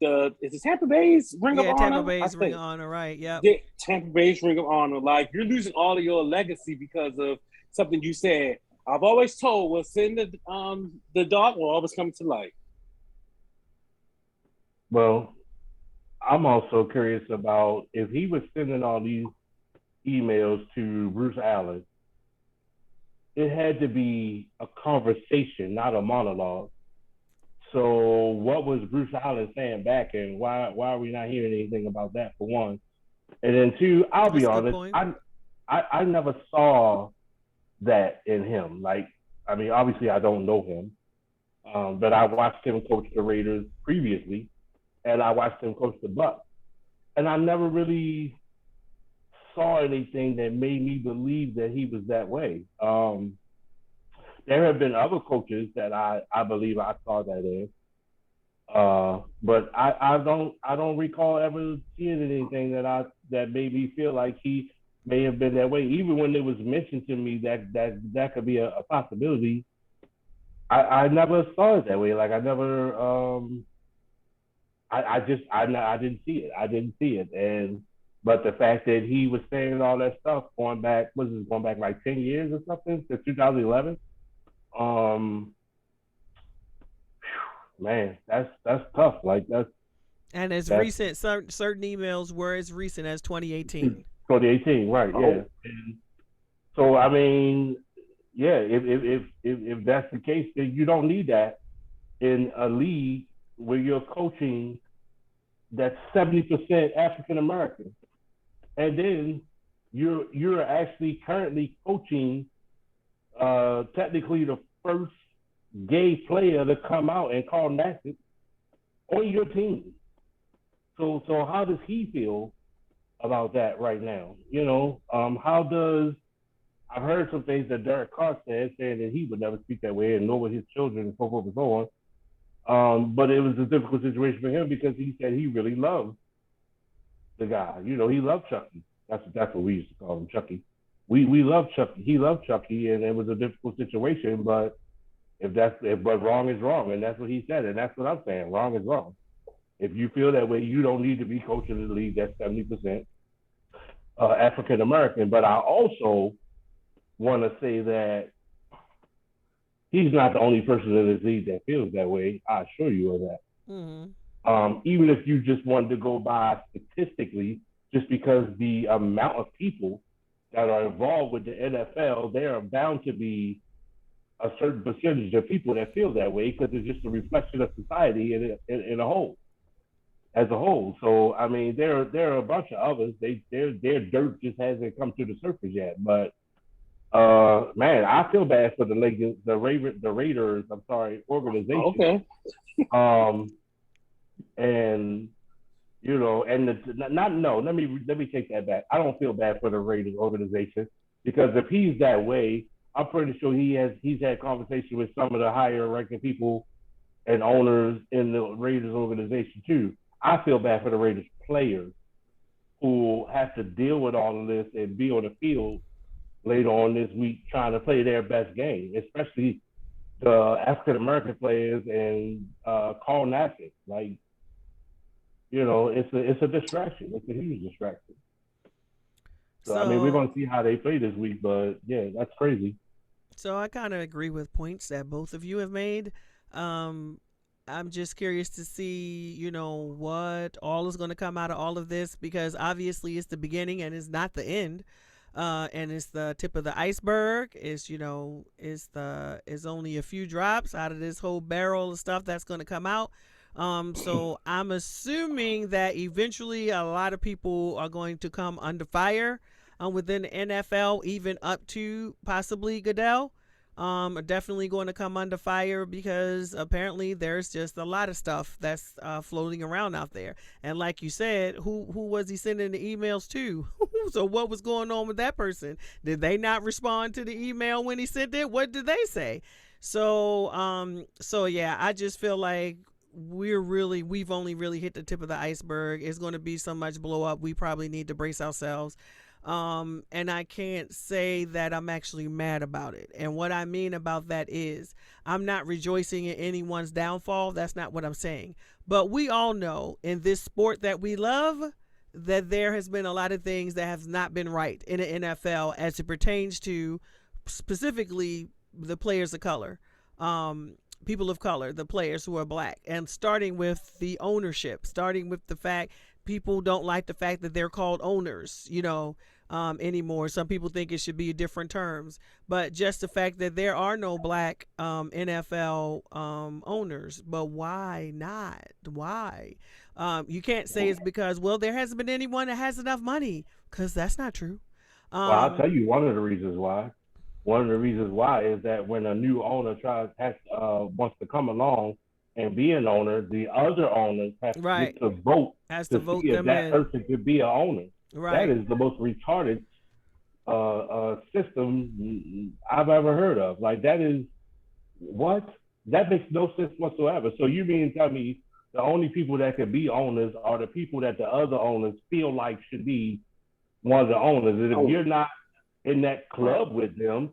is it Tampa Bay's Ring of Honor? Tampa Bay's Ring of Honor, right? Yep. Yeah, Tampa Bay's Ring of Honor. Like you're losing all of your legacy because of something you said. I've always told what's in the dark will always come to light. Well, I'm also curious about if he was sending all these emails to Bruce Allen, it had to be a conversation, not a monologue. So what was Bruce Allen saying back, and why are we not hearing anything about that, for one? And then two, I'll be honest, I never saw that in him. Like, I mean, obviously I don't know him, but I watched him coach the Raiders previously, and I watched him coach the Bucs, and I never really saw anything that made me believe that he was that way. There have been other coaches that I believe I saw that in, but I don't recall ever seeing anything that made me feel like he may have been that way. Even when it was mentioned to me that could be a possibility, I never saw it that way. Like I never, I didn't see it. I didn't see it, but the fact that he was saying all that stuff going back like 10 years or something to 2011. Man, that's tough. Like and as recent, certain emails were as recent as 2018. 2018, right? Oh. Yeah. And so I mean, yeah, if that's the case, then you don't need that in a league where you're coaching that's 70% African American, and then you're actually currently coaching technically the first gay player to come out and call Nassib on your team. So how does he feel about that right now? How does I've heard some things that Derek Carr said, saying that he would never speak that way, and nor would his children, and so forth and so on. But it was a difficult situation for him because he said he really loved the guy. He loved Chuckie. That's what we used to call him, Chuckie. We loved Chuckie. He loved Chuckie, and it was a difficult situation. But but wrong is wrong, and that's what he said, and that's what I'm saying. Wrong is wrong. If you feel that way, you don't need to be coaching the league that's 70% African American. But I also want to say that he's not the only person in this league that feels that way. I assure you of that. Mm-hmm. Even if you just wanted to go by statistically, just because the amount of people that are involved with the NFL, there are bound to be a certain percentage of people that feel that way because it's just a reflection of society in a whole, as a whole. So I mean, there are a bunch of others. Their dirt just hasn't come to the surface yet. But man, I feel bad for the Raiders. I'm sorry, organization. Okay. And let me take that back. I don't feel bad for the Raiders organization because if he's that way, I'm pretty sure he's had conversations with some of the higher ranking people and owners in the Raiders organization too. I feel bad for the Raiders players who have to deal with all of this and be on the field later on this week trying to play their best game, especially the African American players and Carl Nassib. Like, it's a distraction. It's a huge distraction. So I mean, we're So gonna see how they play this week, but yeah, that's crazy. so I kind of agree with points that both of you have made. Um, I'm just curious to see, what all is going to come out of all of this because obviously it's the beginning and it's not the end. And it's the tip of the iceberg. It's only a few drops out of this whole barrel of stuff that's going to come out. So I'm assuming that eventually a lot of people are going to come under fire within the NFL, even up to possibly Goodell. Are definitely going to come under fire because apparently there's just a lot of stuff that's floating around out there. And like you said, who was he sending the emails to? So what was going on with that person? Did they not respond to the email when he sent it? What did they say? So yeah, I just feel like we've only really hit the tip of the iceberg. It's going to be so much blow up. We probably need to brace ourselves. And I can't say that I'm actually mad about it. And what I mean about that is I'm not rejoicing in anyone's downfall. That's not what I'm saying. But we all know in this sport that we love that there has been a lot of things that have not been right in the NFL as it pertains to specifically the players of color. People of color, the players who are black, and starting with the ownership, starting with the fact people don't like the fact that they're called owners, anymore. Some people think it should be different terms, but just the fact that there are no black NFL owners. But why not? Why? You can't say it's because, well, there hasn't been anyone that has enough money, because that's not true. Well, I'll Um, tell you one of the reasons why. One of the reasons why is that when a new owner wants to come along and be an owner, the other owners have to right. get to vote Has to to see vote if them that in. person could be an owner. That Right. is the most retarded system I've ever heard of. Like that is what? That makes no sense whatsoever. So you mean to tell me the only people that can be owners are the people that the other owners feel like should be one of the owners? And if you're not in that club with them,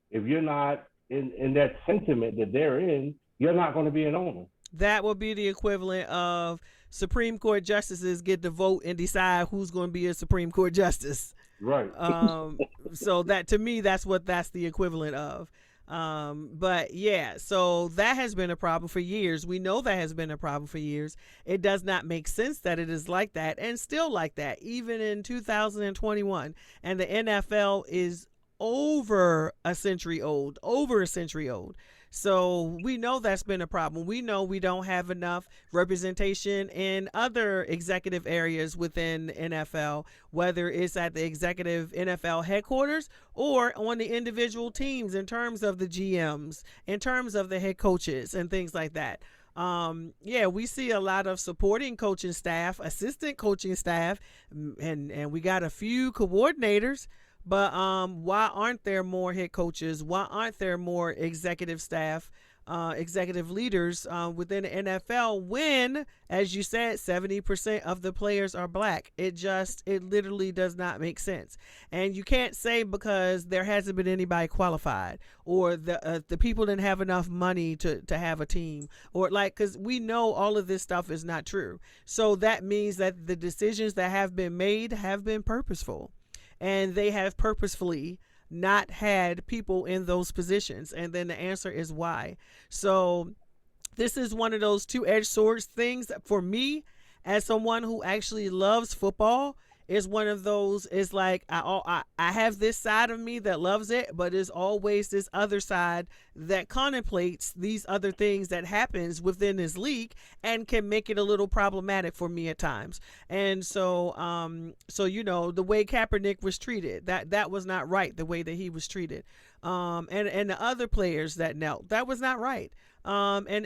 if you're not in that sentiment that they're in, you're not going to be an owner. That would be the equivalent of Supreme Court justices get to vote and decide who's going to be a Supreme Court justice. Right. Um, so that to me, that's the equivalent of. But yeah, so that has been a problem for years. We know that has been a problem for years. It does not make sense that it is like that and still like that, even in 2021. And the NFL is over a century old. So we know that's been a problem. We know we don't have enough representation in other executive areas within the NFL, whether it's at the executive NFL headquarters or on the individual teams in terms of the GMs, in terms of the head coaches and things like that. Yeah, we see a lot of supporting coaching staff, assistant coaching staff, and we got a few coordinators. But why aren't there more head coaches? Why aren't there more executive staff, executive leaders within the NFL when, as you said, 70% of the players are black? It literally does not make sense. And you can't say because there hasn't been anybody qualified or the people didn't have enough money to have a team or because we know all of this stuff is not true. So that means that the decisions that have been made have been purposeful and they have purposefully not had people in those positions. And then the answer is why. So this is one of those two-edged swords things for me as someone who actually loves football. Is one of those. It's like I have this side of me that loves it, but there's always this other side that contemplates these other things that happens within this league and can make it a little problematic for me at times. And so the way Kaepernick was treated, that was not right. The way that he was treated, and the other players that knelt, that was not right. And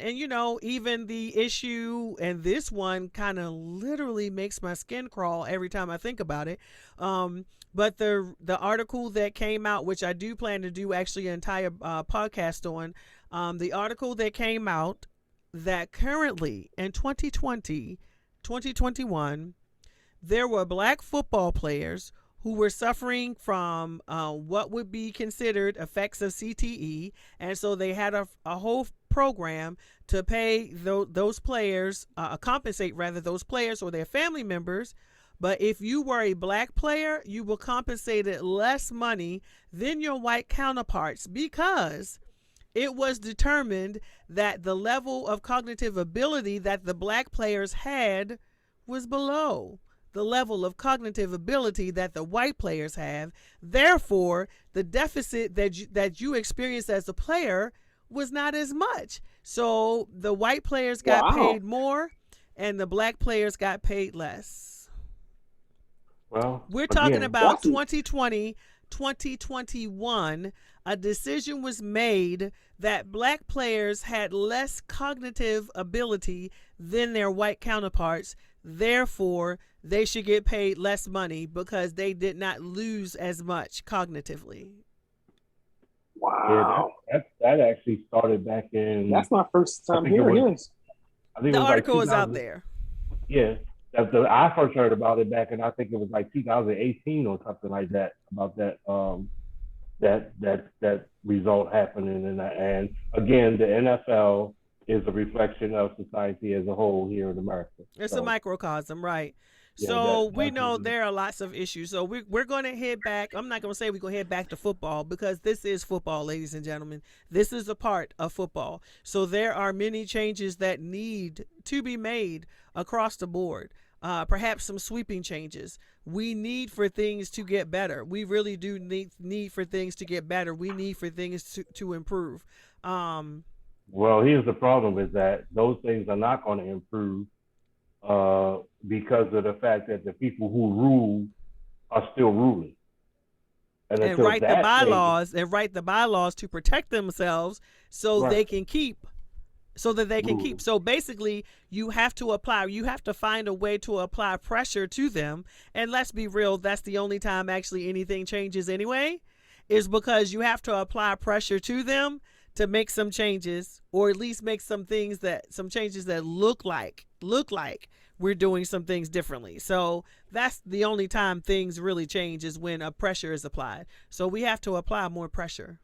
even the issue, and this one kind of literally makes my skin crawl every time I think about it. But the article that came out, which I do plan to do actually an entire podcast on, the article that came out that currently in 2020, 2021, there were black football players who were suffering from what would be considered effects of CTE. And so they had a whole program to pay those players, compensate rather those players or their family members. But if you were a black player, you were compensated less money than your white counterparts because it was determined that the level of cognitive ability that the black players had was below the level of cognitive ability that the white players have. Therefore, the deficit that you experienced as a player was not as much. So the white players got paid more and the black players got paid less. Well, We're talking again, about 2020, 2021. A decision was made that black players had less cognitive ability than their white counterparts. Therefore, they should get paid less money because they did not lose as much cognitively. Wow. Yeah, that actually started back in. That's my first time hearing this. I think The it was article like is out there. Yeah, I first heard about it back in, I think it was like 2018 or something like that, about that result happening. And again, the NFL is a reflection of society as a whole here in America. It's a microcosm, right? Yeah, so we know there are lots of issues. So we're going to head back. I'm not going to say we're going to head back to football because this is football, ladies and gentlemen. This is a part of football. So there are many changes that need to be made across the board. Perhaps some sweeping changes. We need for things to get better. We really do need for things to get better. We need for things to improve. Well, here's the problem is that those things are not going to improve because of the fact that the people who rule are still ruling. And write the bylaws to protect themselves so they can keep. So that they can keep. So basically, you have to find a way to apply pressure to them. And let's be real, that's the only time actually anything changes anyway, is because you have to apply pressure to them to make some changes, or at least make some changes that look like we're doing some things differently. So that's the only time things really change, is when a pressure is applied. So we have to apply more pressure.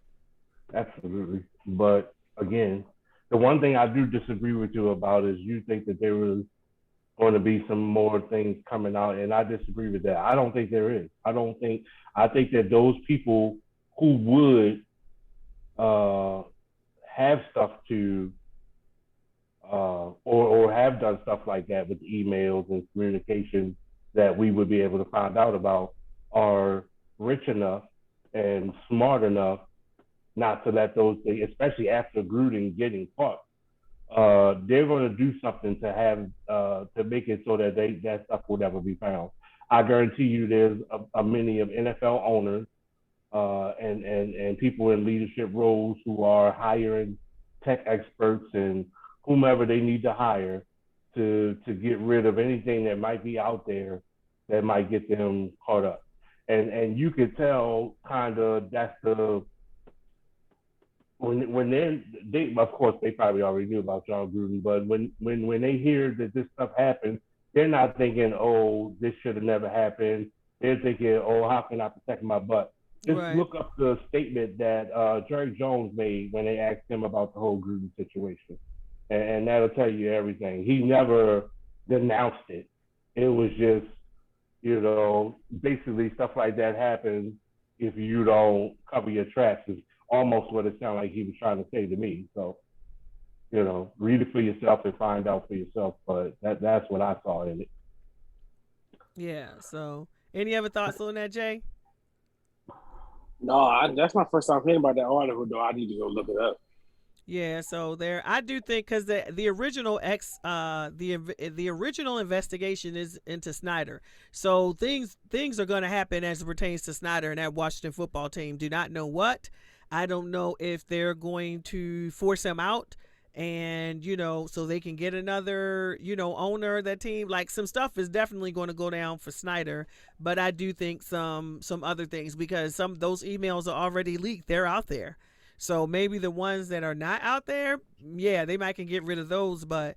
Absolutely. But again, the one thing I do disagree with you about is you think that there was going to be some more things coming out, and I disagree with that. I don't think there is. I think that those people who would have stuff to or have done stuff like that with emails and communication that we would be able to find out about are rich enough and smart enough not to let those things, especially after Grudon getting caught. They're going to do something to have to make it so that that stuff will never be found. I guarantee you, there's a many of NFL owners and people in leadership roles who are hiring tech experts and whomever they need to hire to get rid of anything that might be out there that might get them caught up. And you could tell kind of that's the when they of course they probably already knew about John Gruden, but when they hear that this stuff happens, they're not thinking, oh, this should have never happened. They're thinking, oh, how can I protect my butt? Just look up the statement that Jerry Jones made when they asked him about the whole Gruden situation, and that'll tell you everything. He never denounced it. It was just, basically stuff like that happens if you don't cover your tracks. Is almost what it sounded like he was trying to say to me. So, read it for yourself and find out for yourself. But that's what I saw in it. Yeah. So, any other thoughts on that, Jay? No, that's my first time hearing about that article, though. I need to go look it up. Yeah, so I do think because the original the original investigation is into Snyder, so things are going to happen as it pertains to Snyder and that Washington football team. Do not know what. I don't know if they're going to force him out, and so they can get another owner of that team. Like, some stuff is definitely going to go down for Snyder, but I do think some other things, because some of those emails are already leaked. They're out there. So maybe the ones that are not out there, yeah, they might can get rid of those, but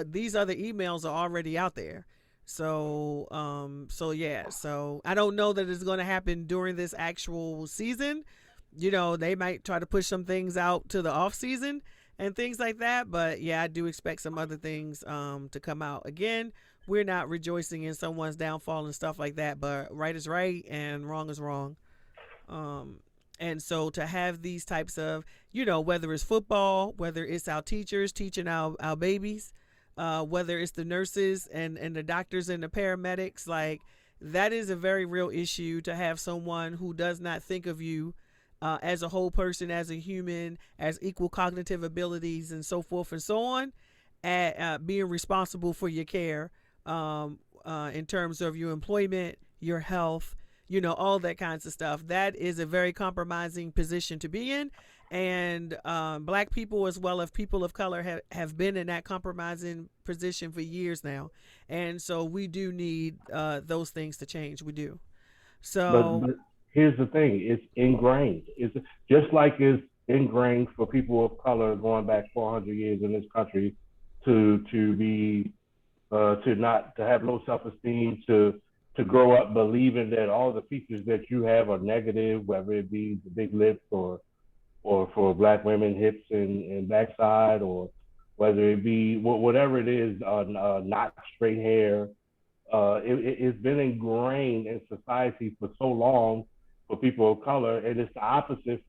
these other emails are already out there. So yeah, so I don't know that it's going to happen during this actual season, They might try to push some things out to the off season and things like that. But yeah, I do expect some other things to come out. Again, we're not rejoicing in someone's downfall and stuff like that, but right is right and wrong is wrong. Um, and so to have these types of, whether it's football, whether it's our teachers teaching our babies, whether it's the nurses and the doctors and the paramedics, like that is a very real issue to have someone who does not think of you as a whole person, as a human, as equal cognitive abilities, and so forth and so on, at being responsible for your care in terms of your employment, your health, all that kinds of stuff. That is a very compromising position to be in. And black people, as well as people of color, have been in that compromising position for years now. And so we do need those things to change. We do. So, But here's the thing: it's ingrained. It's just like it's ingrained for people of color going back 400 years in this country to be to have low self-esteem, to grow up believing that all the features that you have are negative, whether it be the big lips or for black women, hips and backside, or whether it be whatever it is, not straight hair. It's been ingrained in society for so long for people of color, and it's the opposite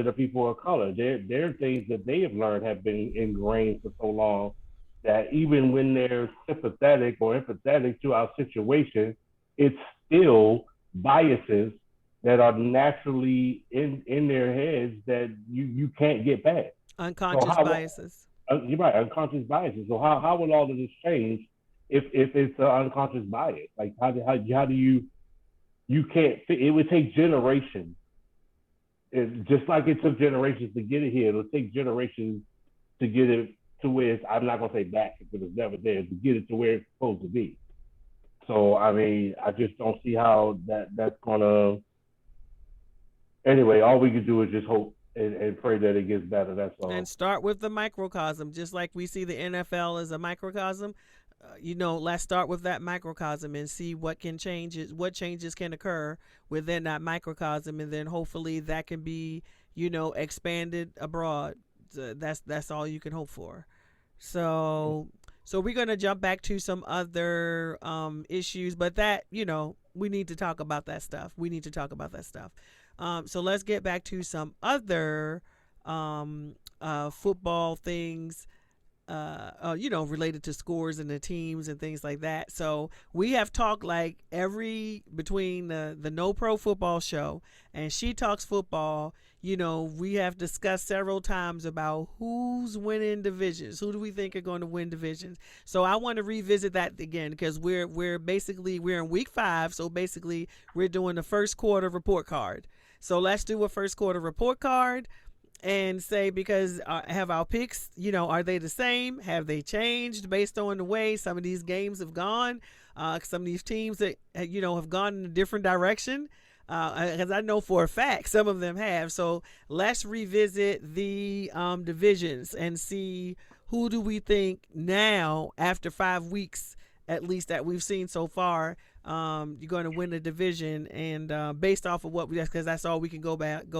of people of color. There are things that they have learned have been ingrained for so long that even when they're sympathetic or empathetic to our situation, it's still biases that are naturally in their heads that you can't get past. unconscious biases. You're right, unconscious biases. So how will all of this change if it's an unconscious bias? Like how do you can't? It would take generations. Just like it took generations to get it here, it'll take generations to get it to where I'm not gonna say back because it's never there, to get it to where it's supposed to be. So I mean, I just don't see how that's gonna. Anyway, all we can do is just hope and pray that it gets better. That's all. And start with the microcosm, just like we see the NFL as a microcosm. Let's start with that microcosm and see what changes can occur within that microcosm, and then hopefully that can be, expanded abroad. That's all you can hope for. So we're gonna jump back to some other issues, but that we need to talk about that stuff. So let's get back to some other football things, related to scores and the teams and things like that. So we have talked like between the No Pro Football Show and She Talks Football, we have discussed several times about who's winning divisions. Who do we think are going to win divisions? So I want to revisit that again because we're in week 5. So basically we're doing the first quarter report card. So let's do a first quarter report card and say, because have our picks, are they the same? Have they changed based on the way some of these games have gone? Some of these teams that, have gone in a different direction. Because I know for a fact some of them have. So let's revisit the divisions and see who do we think now, after 5 weeks at least that we've seen so far, you're going to win the division, and based off of what because that's all we can go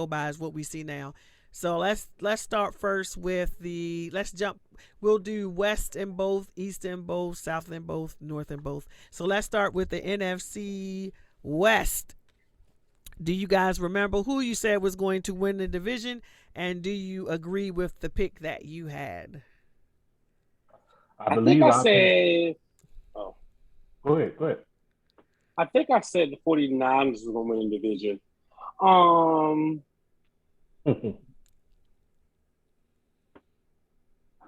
by is what we see now. So let's start first with let's jump. We'll do West in both, East in both, South in both, North in both. So let's start with the NFC West. Do you guys remember who you said was going to win the division, and do you agree with the pick that you had? I think I said. Oh, go ahead. I think I said the 49ers were going to win the division.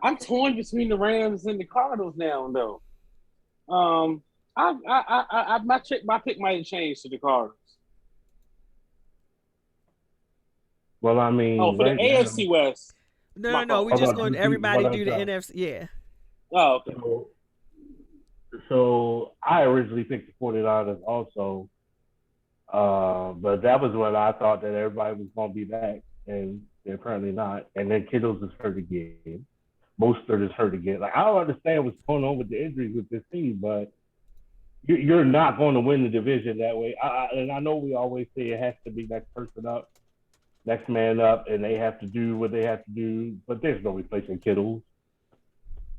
I'm torn between the Rams and the Cardinals now, though. My pick might have changed to the Cardinals. Well, I mean, for the AFC West. No. We're just going to everybody do the NFC. Yeah. Oh, okay. So I originally picked the 49ers also, but that was when I thought that everybody was going to be back, and they're apparently not. And then Kittles is hurt again. Mostert is hurt again. Like, I don't understand what's going on with the injuries with this team, but you're not going to win the division that way. And I know we always say it has to be next person up, next man up, and they have to do what they have to do. But there's no replacing Kittle.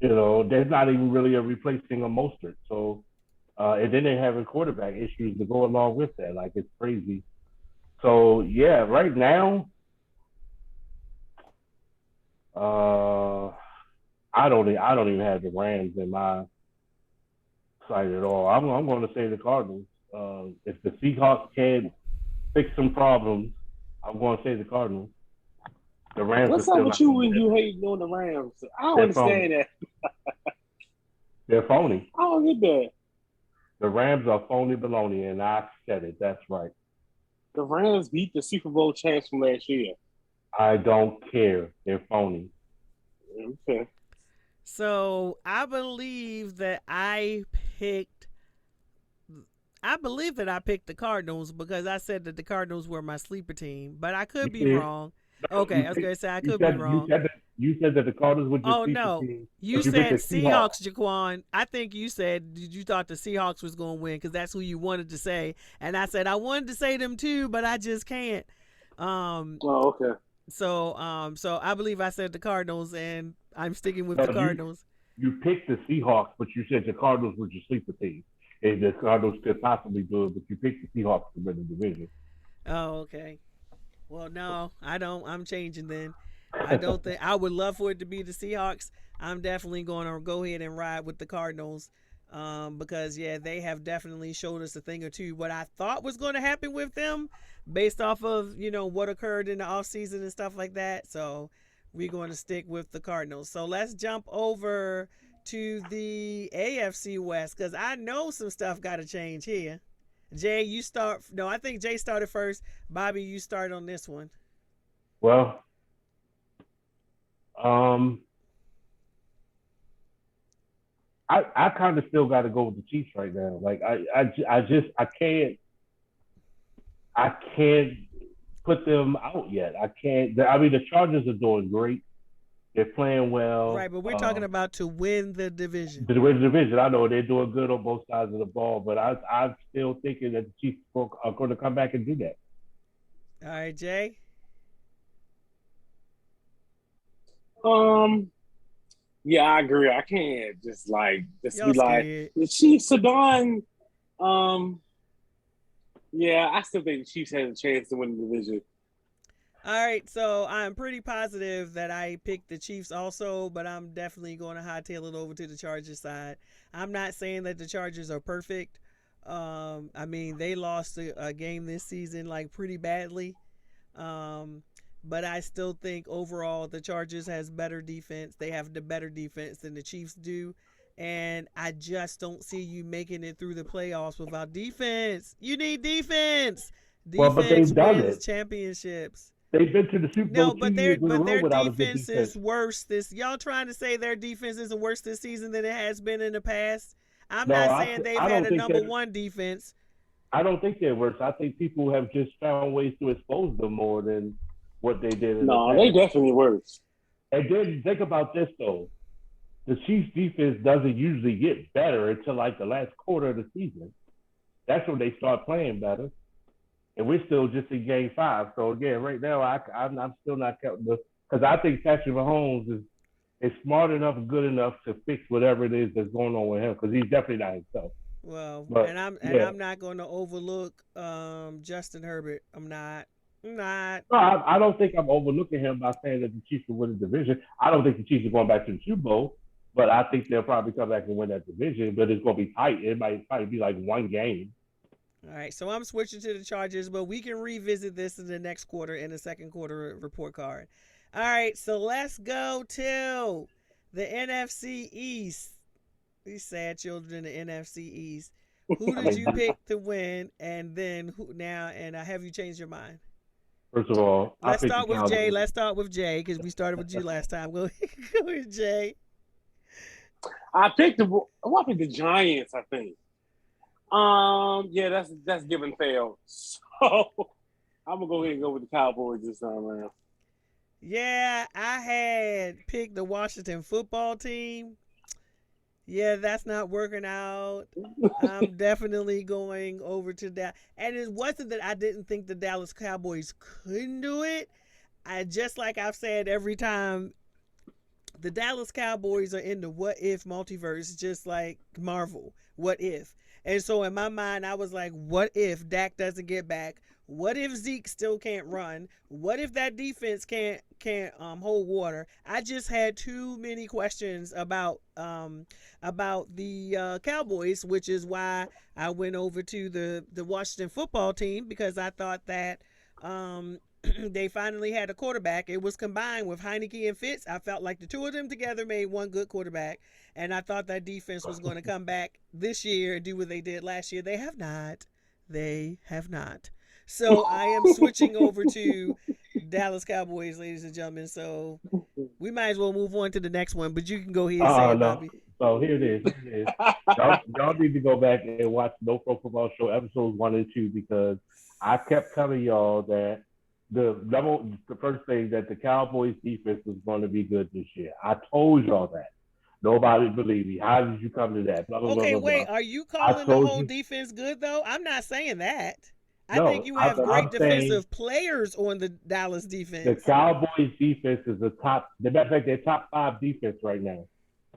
There's not even really a replacing a Mostert. So, and then they having quarterback issues to go along with that. Like it's crazy. So yeah, right now, I don't even have the Rams in my sight at all. I'm going to say the Cardinals. If the Seahawks can fix some problems, I'm going to say the Cardinals. The Rams are What's up still with not you going to when do you it. hating on the Rams? I don't They're phony. understand that. They're phony. I don't get that. The Rams are phony baloney, and I said it. That's right. The Rams beat the Super Bowl champs from last year. I don't care. They're phony. Okay. So I believe that I picked the Cardinals because I said that the Cardinals were my sleeper team, but I could be wrong. Okay, I was going to say I could be wrong. You said that the Cardinals would just Oh beat the no, team. you But you picked said the Seahawks. Seahawks, Jaquan. I think you said you thought the Seahawks was going to win because that's who you wanted to say, and I said I wanted to say them too, but I just can't. Oh, okay. So I believe I said the Cardinals, and I'm sticking with No, the Cardinals. You picked the Seahawks, but you said the Cardinals were your sleeper team. And the Cardinals could possibly do it, but you picked the Seahawks to win the division. Oh, okay. Well, no, I don't. I'm changing then. I don't think I would love for it to be the Seahawks. I'm definitely going to go ahead and ride with the Cardinals because, yeah, they have definitely showed us a thing or two. What I thought was going to happen with them based off of, what occurred in the offseason and stuff like that. So we're going to stick with the Cardinals. So let's jump over to the AFC West because I know some stuff got to change here. Jay, you start. No, I think Jay started first. Bobby, you start on this one. Well, I kind of still got to go with the Chiefs right now. Like I can't put them out yet. I can't. I mean, the Chargers are doing great. They're playing well. Right, but we're talking about to win the division. To win the division, I know they're doing good on both sides of the ball, but I'm still thinking that the Chiefs are going to come back and do that. All right, Jay. Yeah, I agree. I can't just Y'all be like scared. the Chiefs are done. Yeah, I still think the Chiefs have a chance to win the division. All right, so I'm pretty positive that I picked the Chiefs also, but I'm definitely going to hightail it over to the Chargers side. I'm not saying that the Chargers are perfect. I mean, they lost a game this season pretty badly. But I still think overall the Chargers has better defense. They have the better defense than the Chiefs do. And I just don't see you making it through the playoffs without defense. You need defense. Well, but they've Defense done wins it. championships. They've been to the Super Bowl No, 2 years in a row their without a good defense defense. is worse. Y'all trying to say their defense isn't worse this season than it has been in the past? I'm No, not saying they've I had don't a think number that. one defense. I don't think they're worse. I think people have just found ways to expose them more than what they did in the No, past. they definitely worse. And then think about this though. The Chiefs defense doesn't usually get better until the last quarter of the season. That's when they start playing better. And we're still just in game 5. So again, right now I'm still not counting because I think Patrick Mahomes is smart enough and good enough to fix whatever it is that's going on with him because he's definitely not himself. Well, But, I'm not going to overlook Justin Herbert. I'm not. No, I don't think I'm overlooking him by saying that the Chiefs will win the division. I don't think the Chiefs are going back to the Super Bowl, but I think they'll probably come back and win that division. But it's going to be tight. It might probably be one game. All right, so I'm switching to the Chargers, but we can revisit this in the next quarter in the second quarter report card. All right, so let's go to the NFC East. These sad children in the NFC East. Who did you pick to win, and then who now? And have you changed your mind? First of all, let's start with Jay. Let's start with Jay because we started with you last time. Go with Jay. I picked the Giants. I think. Yeah, that's given fail. So I'm gonna go ahead and go with the Cowboys this time around. Yeah, I had picked the Washington football team. Yeah, that's not working out. I'm definitely going over to that. And it wasn't that I didn't think the Dallas Cowboys couldn't do it. I just like I've said every time, the Dallas Cowboys are in the what if multiverse, just like Marvel. What if? And so in my mind, I was like, what if Dak doesn't get back? What if Zeke still can't run? What if that defense can't hold water? I just had too many questions about the Cowboys, which is why I went over to the Washington football team, because I thought that um, they finally had a quarterback. It was combined with Heineke and Fitz. I felt like the two of them together made one good quarterback, and I thought that defense was going to come back this year and do what they did last year. They have not. They have not. So I am switching over to Dallas Cowboys, ladies and gentlemen. So we might as well move on to the next one, but you can go ahead and say it, No. Bobby. So here it is. Here it is. Y'all need to go back and watch No Pro Football Show episodes 1 and 2, because I kept telling y'all that the first thing, that the Cowboys defense was going to be good this year. I told y'all that. Nobody believed me. How did you come to that? Blah, blah, blah, Okay, blah, wait. blah. Are you I calling the told whole you. defense good though? I'm not saying that. I think No, you have great I'm saying defensive players on the Dallas the defense. Cowboys defense is the top. The matter of fact, they're top 5 defense right now.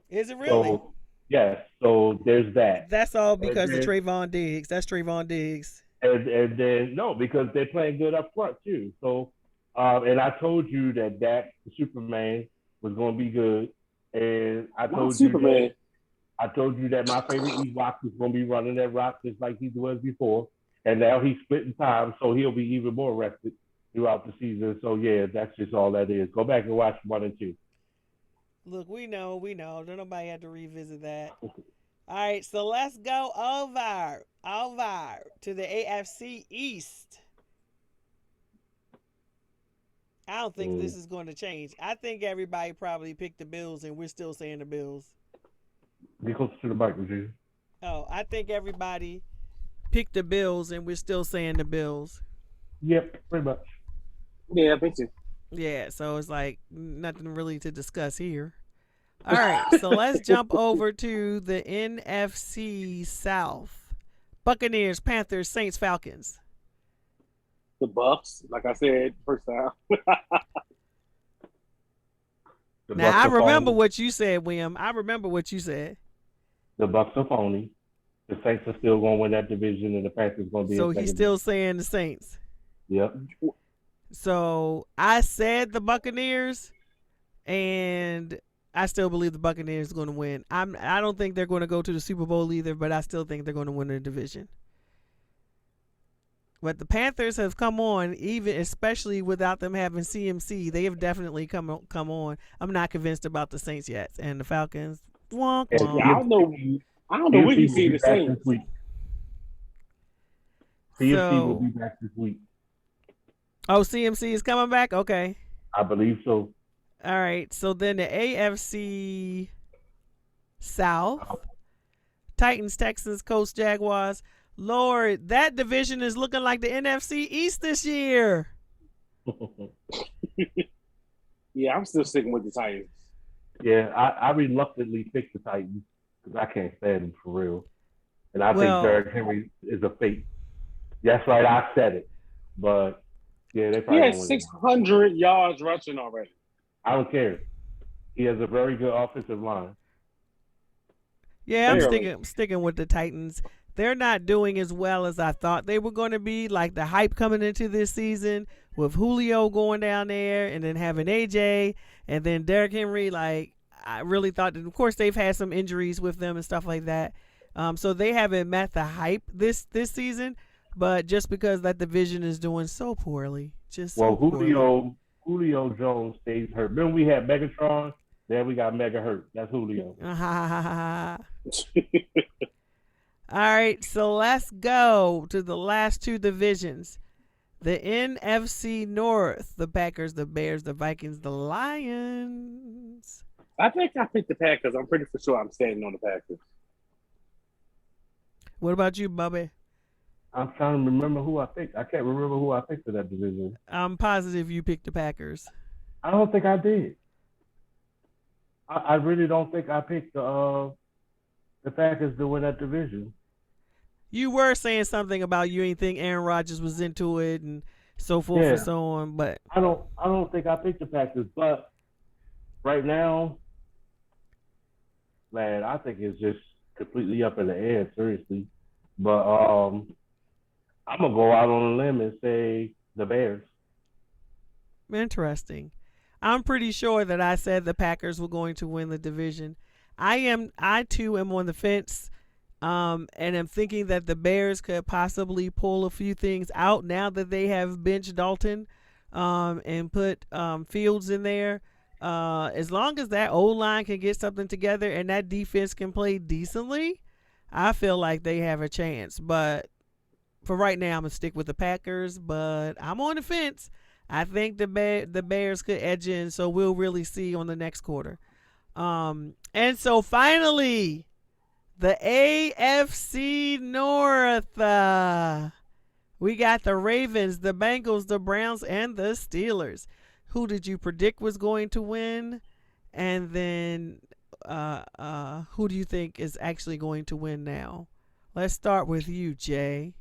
Is it really? So yes, so there's that. That's all And because of then Trayvon Diggs. That's Trayvon Diggs. and then no, because they're playing good up front too. So and I told you that Superman was going to be good, and Superman. I told you that my favorite Ewok was going to be running that rock just like he was before, and now he's splitting time, so he'll be even more rested throughout the season. So yeah, that's just all that is. Go back and watch 1 and 2. Look, we know. Don't nobody have to revisit that. All right, so let's go over to the AFC East. I don't think this is going to change. I think everybody probably picked the Bills, and we're still saying the Bills. Get closer to the mic, Gina. Oh, I think everybody picked the Bills, and we're still saying the Bills. Yep, pretty much. Yeah, I think so. Yeah, so it's like nothing really to discuss here. All right, so let's jump over to the NFC South. Buccaneers, Panthers, Saints, Falcons. The Bucks, like I said first time. Now, I remember what you said, William. I remember what you said. The Bucks are phony. The Saints are still going to win that division, and the Panthers going to be. So he's still saying the Saints. Yep. So I said the Buccaneers, and I still believe the Buccaneers are going to win. I don't think they're going to go to the Super Bowl either, but I still think they're going to win the division. But the Panthers have come on, even especially without them having CMC. They have definitely come on. I'm not convinced about the Saints yet, and the Falcons. Wonk, wonk. Yeah, I don't know when you see the Saints. CMC will be back this week. Oh, CMC is coming back? Okay. I believe so. All right. So then the AFC South. Titans, Texans, Colts, Jaguars. Lord, that division is looking like the NFC East this year. Yeah, I'm still sticking with the Titans. Yeah, I reluctantly picked the Titans because I can't stand them for real. And I think Derrick Henry is a fake. That's right, I said it. But yeah, they probably he has 600 yards rushing already. I don't care. He has a very good offensive line. Yeah, I'm sticking with the Titans. They're not doing as well as I thought they were going to be. Like the hype coming into this season with Julio going down there and then having AJ and then Derrick Henry. Like I really thought that, of course, they've had some injuries with them and stuff like that. So they haven't met the hype this season. But just because that division is doing so poorly, Julio Jones stays hurt. Remember we had Megatron? Then we got Mega hurt. That's Julio. All right, so let's go to the last two divisions. The NFC North, the Packers, the Bears, the Vikings, the Lions. I think I picked the Packers. I'm pretty sure I'm standing on the Packers. What about you, Bubby? I'm trying to remember who I picked. I can't remember who I picked for that division. I'm positive you picked the Packers. I don't think I did. I really don't think I picked the the Packers to win that division. You were saying something about you ain't think Aaron Rodgers was into it and so forth and so on, but I don't think I picked the Packers, but right now, man, I think it's just completely up in the air, seriously. But I'm gonna go out on a limb and say the Bears. interesting. I'm pretty sure that I said the Packers were going to win the division. I too am on the fence. And I'm thinking that the Bears could possibly pull a few things out now that they have benched Dalton, and put Fields in there. As long as that O-line can get something together and that defense can play decently, I feel like they have a chance. But for right now, I'm gonna stick with the Packers. But I'm on the fence. I think the Bears could edge in, so we'll really see on the next quarter. And so finally, the AFC North. We got the Ravens, the Bengals, the Browns, and the Steelers. Who did you predict was going to win? And then who do you think is actually going to win now? Let's start with you, Jay.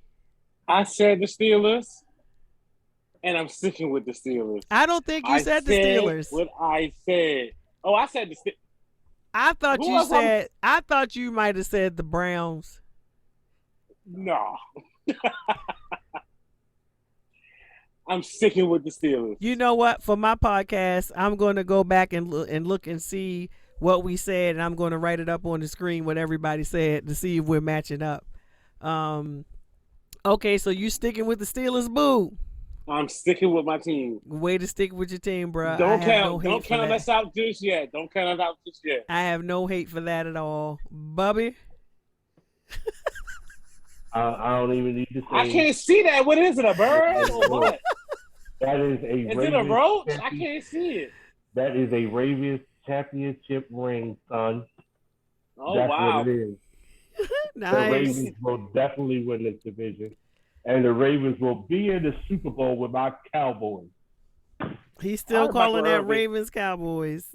I said the Steelers, and I'm sticking with the Steelers. I don't think you said the Steelers. What I said. Oh, I said the Steelers. I thought you might have said the Browns. No. I'm sticking with the Steelers. You know what? For my podcast, I'm going to go back and look and see what we said, and I'm going to write it up on the screen what everybody said to see if we're matching up. Okay, so you sticking with the Steelers, boo? I'm sticking with my team. Way to stick with your team, bro. Don't count us out just yet. Don't count us out just yet. I have no hate for that at all, Bubby. I don't even need to say. I can't see that. What is it, a bird or what? That is a. Is it a roach? I can't see it. That is a Ravens championship ring, son. Oh, that's wow. what it is. Nice. The Ravens will definitely win this division. And the Ravens will be in the Super Bowl with my Cowboys. He's still calling that Ravens Cowboys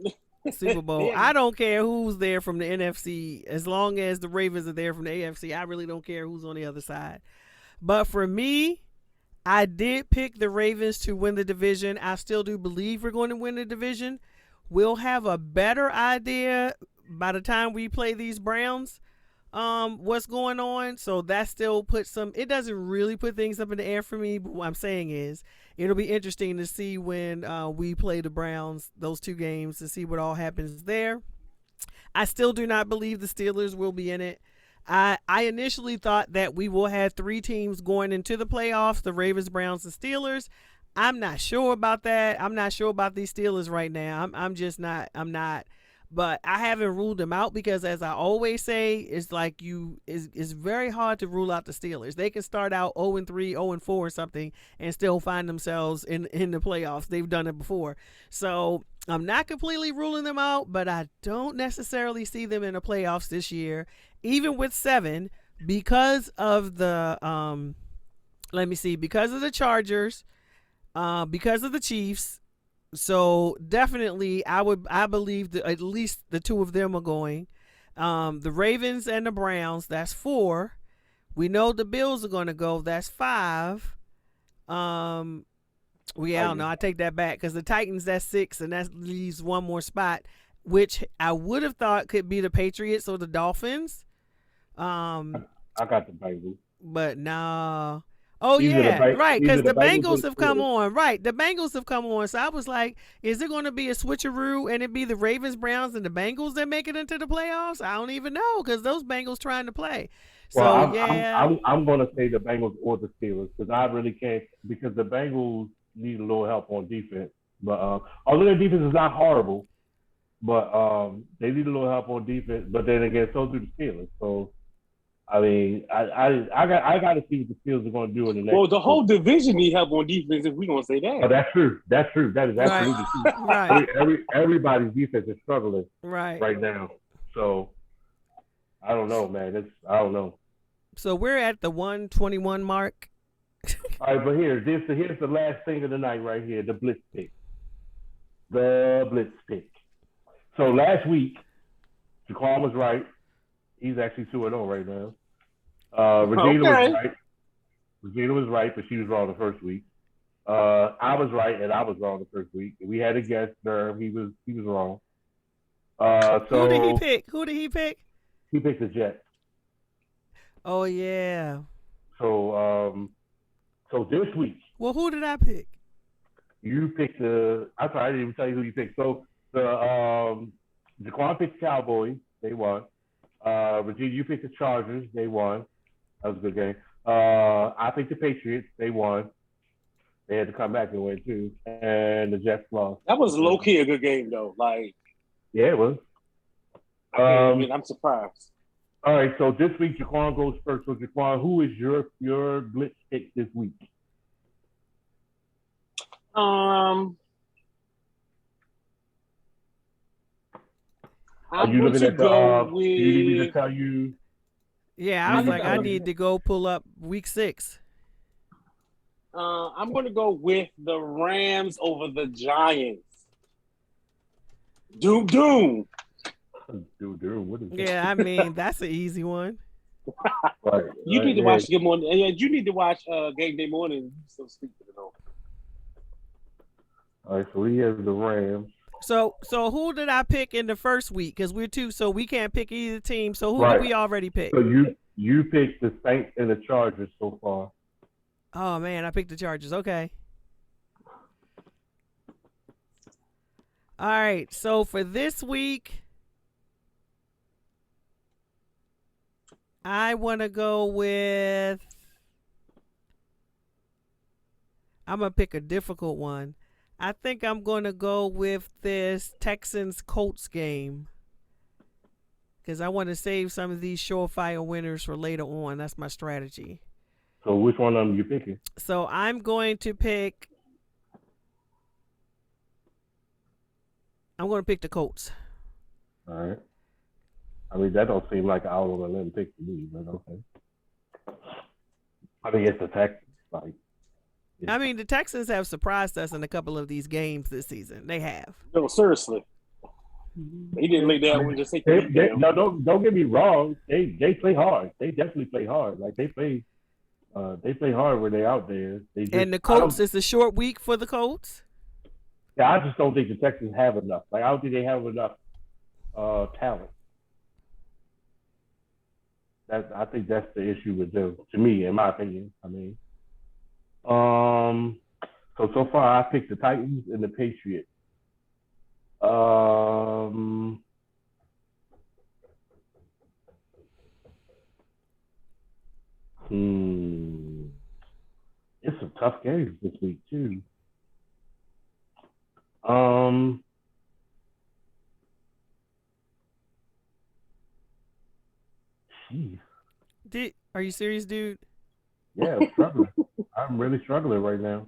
Super Bowl. I don't care who's there from the NFC. As long as the Ravens are there from the AFC, I really don't care who's on the other side. But for me, I did pick the Ravens to win the division. I still do believe we're going to win the division. We'll have a better idea by the time we play these Browns. What's going on, so that still puts it doesn't really put things up in the air for me, but what I'm saying is it'll be interesting to see when we play the Browns, those two games, to see what all happens there. I still do not believe the Steelers will be in it. I initially thought that we will have 3 teams going into the playoffs, the Ravens, Browns, and Steelers. I'm not sure about that. I'm not sure about these Steelers right now. I'm not. But I haven't ruled them out because, as I always say, it's like it's very hard to rule out the Steelers. They can start out 0-3, 0-4 or something and still find themselves in the playoffs. They've done it before. So I'm not completely ruling them out, but I don't necessarily see them in the playoffs this year, even with 7, because of the because of the Chargers, because of the Chiefs. So definitely, I believe that at least the 2 of them are going. The Ravens and the Browns, that's 4. We know the Bills are going to go. That's 5. I don't know. I take that back because the Titans, that's 6, and that leaves one more spot, which I would have thought could be the Patriots or the Dolphins. I got the Bengals, but no. Oh, yeah, right, because the Bengals have come on. Right, the Bengals have come on. So I was like, is it going to be a switcheroo and it be the Ravens, Browns, and the Bengals that make it into the playoffs? I don't even know because those Bengals trying to play. So, well, I'm going to say the Bengals or the Steelers because I really can't because the Bengals need a little help on defense. But although their defense is not horrible, but they need a little help on defense. But then again, so do the Steelers. So. I mean, I got to see what the Steelers are going to do in the next. Well, the whole division need help on defense if we're going to say that. Oh, that's true. That is absolutely true. Right. Everybody's defense is struggling right now. So, I don't know, man. I don't know. So, we're at the 121 mark. All right, but here's the last thing of the night right here, the Blitz pick. The Blitz pick. So, last week, Jaquan was right. He's actually 2-0 right now. Regina was Okay. right. Regina was right, but she was wrong the first week. I was right, and I was wrong the first week. We had a guest, Durham. He was wrong. Who did he So pick? Who did he pick? he picked the Jets. Oh yeah. So so this week Well, who did I pick? you picked the. I'm sorry, I didn't even tell you who you picked. So the Jaquan picked the Cowboys. They won. Regina, you picked the Chargers. They won. That was a good game. I picked the Patriots. They won. They had to come back and win too. And the Jets lost. That was low key a good game though. Like, Yeah, it was. I can't admit, I'm surprised. All right, so this week Jaquan goes first. So Jaquan, who is your glitch pick this week? I'm Are you going looking to at the? go Do you need me to with. tell you? Yeah, I was I'm like, I gonna- need to go pull up week 6. I'm going to go with the Rams over the Giants. Doom, doom. Dude, what is that? Yeah, I mean that's an easy one. Right, You right, need to yeah. watch Good Morning. You need to watch Game Day Morning. You so stupid, though. All right, so he has the Rams. So who did I pick in the first week? Because we're 2, so we can't pick either team. So who Right. did we already pick? So you picked the Saints and the Chargers so far. Oh man, I picked the Chargers. Okay. All right. So for this week, I want to go with. I'm gonna pick a difficult one. I think I'm gonna go with this Texans Colts game because I want to save some of these surefire winners for later on. That's my strategy. So which one of them you picking? So I'm going to pick. I'm going to pick the Colts. All right. I mean, that don't seem like an out on a limb pick to me, but okay. I mean, it's the Texans. Like, I mean, the Texans have surprised us in a couple of these games this season. They have. No, seriously. He didn't lay down and just say, no, don't get me wrong. They play hard. They definitely play hard. Like they play hard when they're out there. And the Colts, it's a short week for the Colts. Yeah, I just don't think the Texans have enough. Like I don't think they have enough talent. I think that's the issue with them. To me, in my opinion. I mean, so far I picked the Titans and the Patriots. It's some tough games this week too. Jeez. Are you serious, dude? Yeah, I'm struggling. I'm really struggling right now.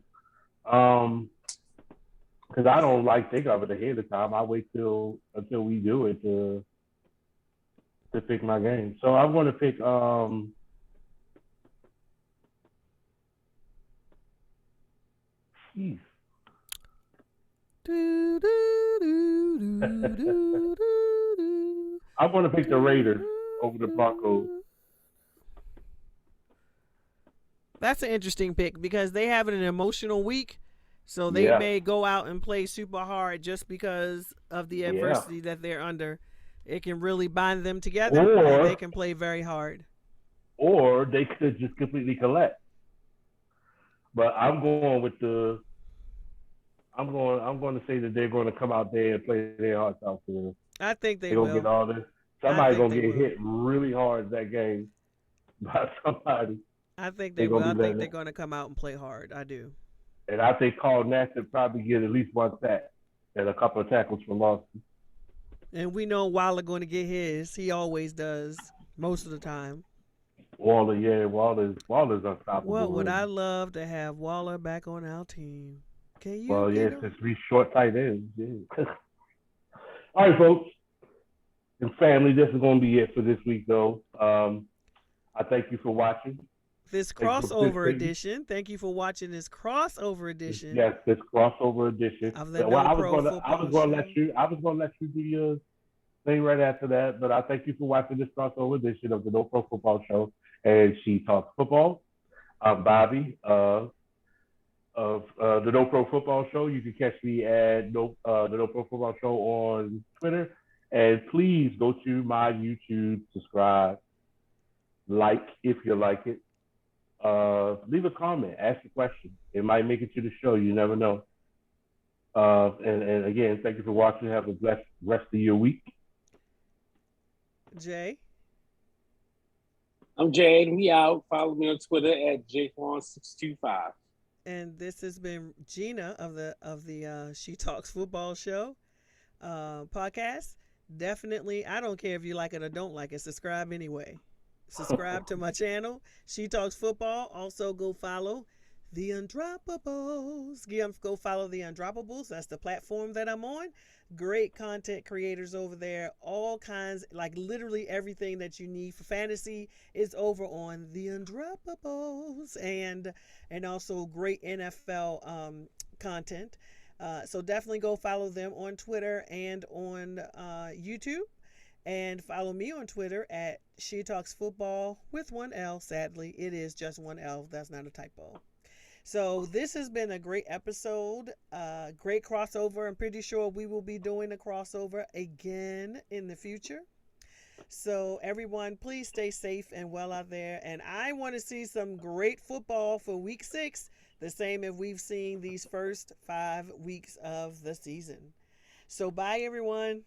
Because I don't like think of it ahead of time. I wait until we do it to pick my game. So I'm going to pick Jeez. I'm going to pick the Raiders over the Broncos. That's an interesting pick because they have an emotional week, so they may go out and play super hard just because of the adversity that they're under. It can really bind them together, or they can play very hard. Or they could just completely collapse. But I'm going with the. I'm going to say that they're going to come out there and play their hearts out. I think they will. They're going to get all this. Somebody's going to get hit really hard that game by somebody. I think they will. I think they're going to come out and play hard. I do. And I think Carl Nash would probably get at least one sack and a couple of tackles from Austin. And we know Waller going to get his. He always does most of the time. Waller's unstoppable. What would I love to have Waller back on our team? Can you? Well, yeah, since we short tight ends. Yeah. All right, folks and family, this is going to be it for this week, though. I thank you for watching. This crossover edition. Thank you for watching this crossover edition. Yes, this crossover edition. Of the I was going to let you do thing right after that. But I thank you for watching this crossover edition of the No Pro Football Show and She Talks Football. I'm Bobby of the No Pro Football Show. You can catch me at the No Pro Football Show on Twitter. And please go to my YouTube, subscribe, like if you like it. Leave a comment, ask a question. It might make it to the show. You never know. And again, thank you for watching. Have a blessed rest of your week. Jay. I'm Jade. We out. Follow me on Twitter at jfawn625. And this has been Gina of the She Talks Football Show podcast. Definitely, I don't care if you like it or don't like it. Subscribe anyway. Subscribe to my channel, She Talks Football. Also, go follow the Undroppables. Go follow the Undroppables. That's the platform that I'm on. Great content creators over there. All kinds, like literally everything that you need for fantasy is over on the Undroppables, and also great NFL content. So definitely go follow them on Twitter and on YouTube. And follow me on Twitter at She Talks Football with one L. Sadly, it is just one L. That's not a typo. So this has been a great episode, great crossover. I'm pretty sure we will be doing a crossover again in the future. So everyone, please stay safe and well out there. And I want to see some great football for week 6, the same as we've seen these first 5 weeks of the season. So bye, everyone.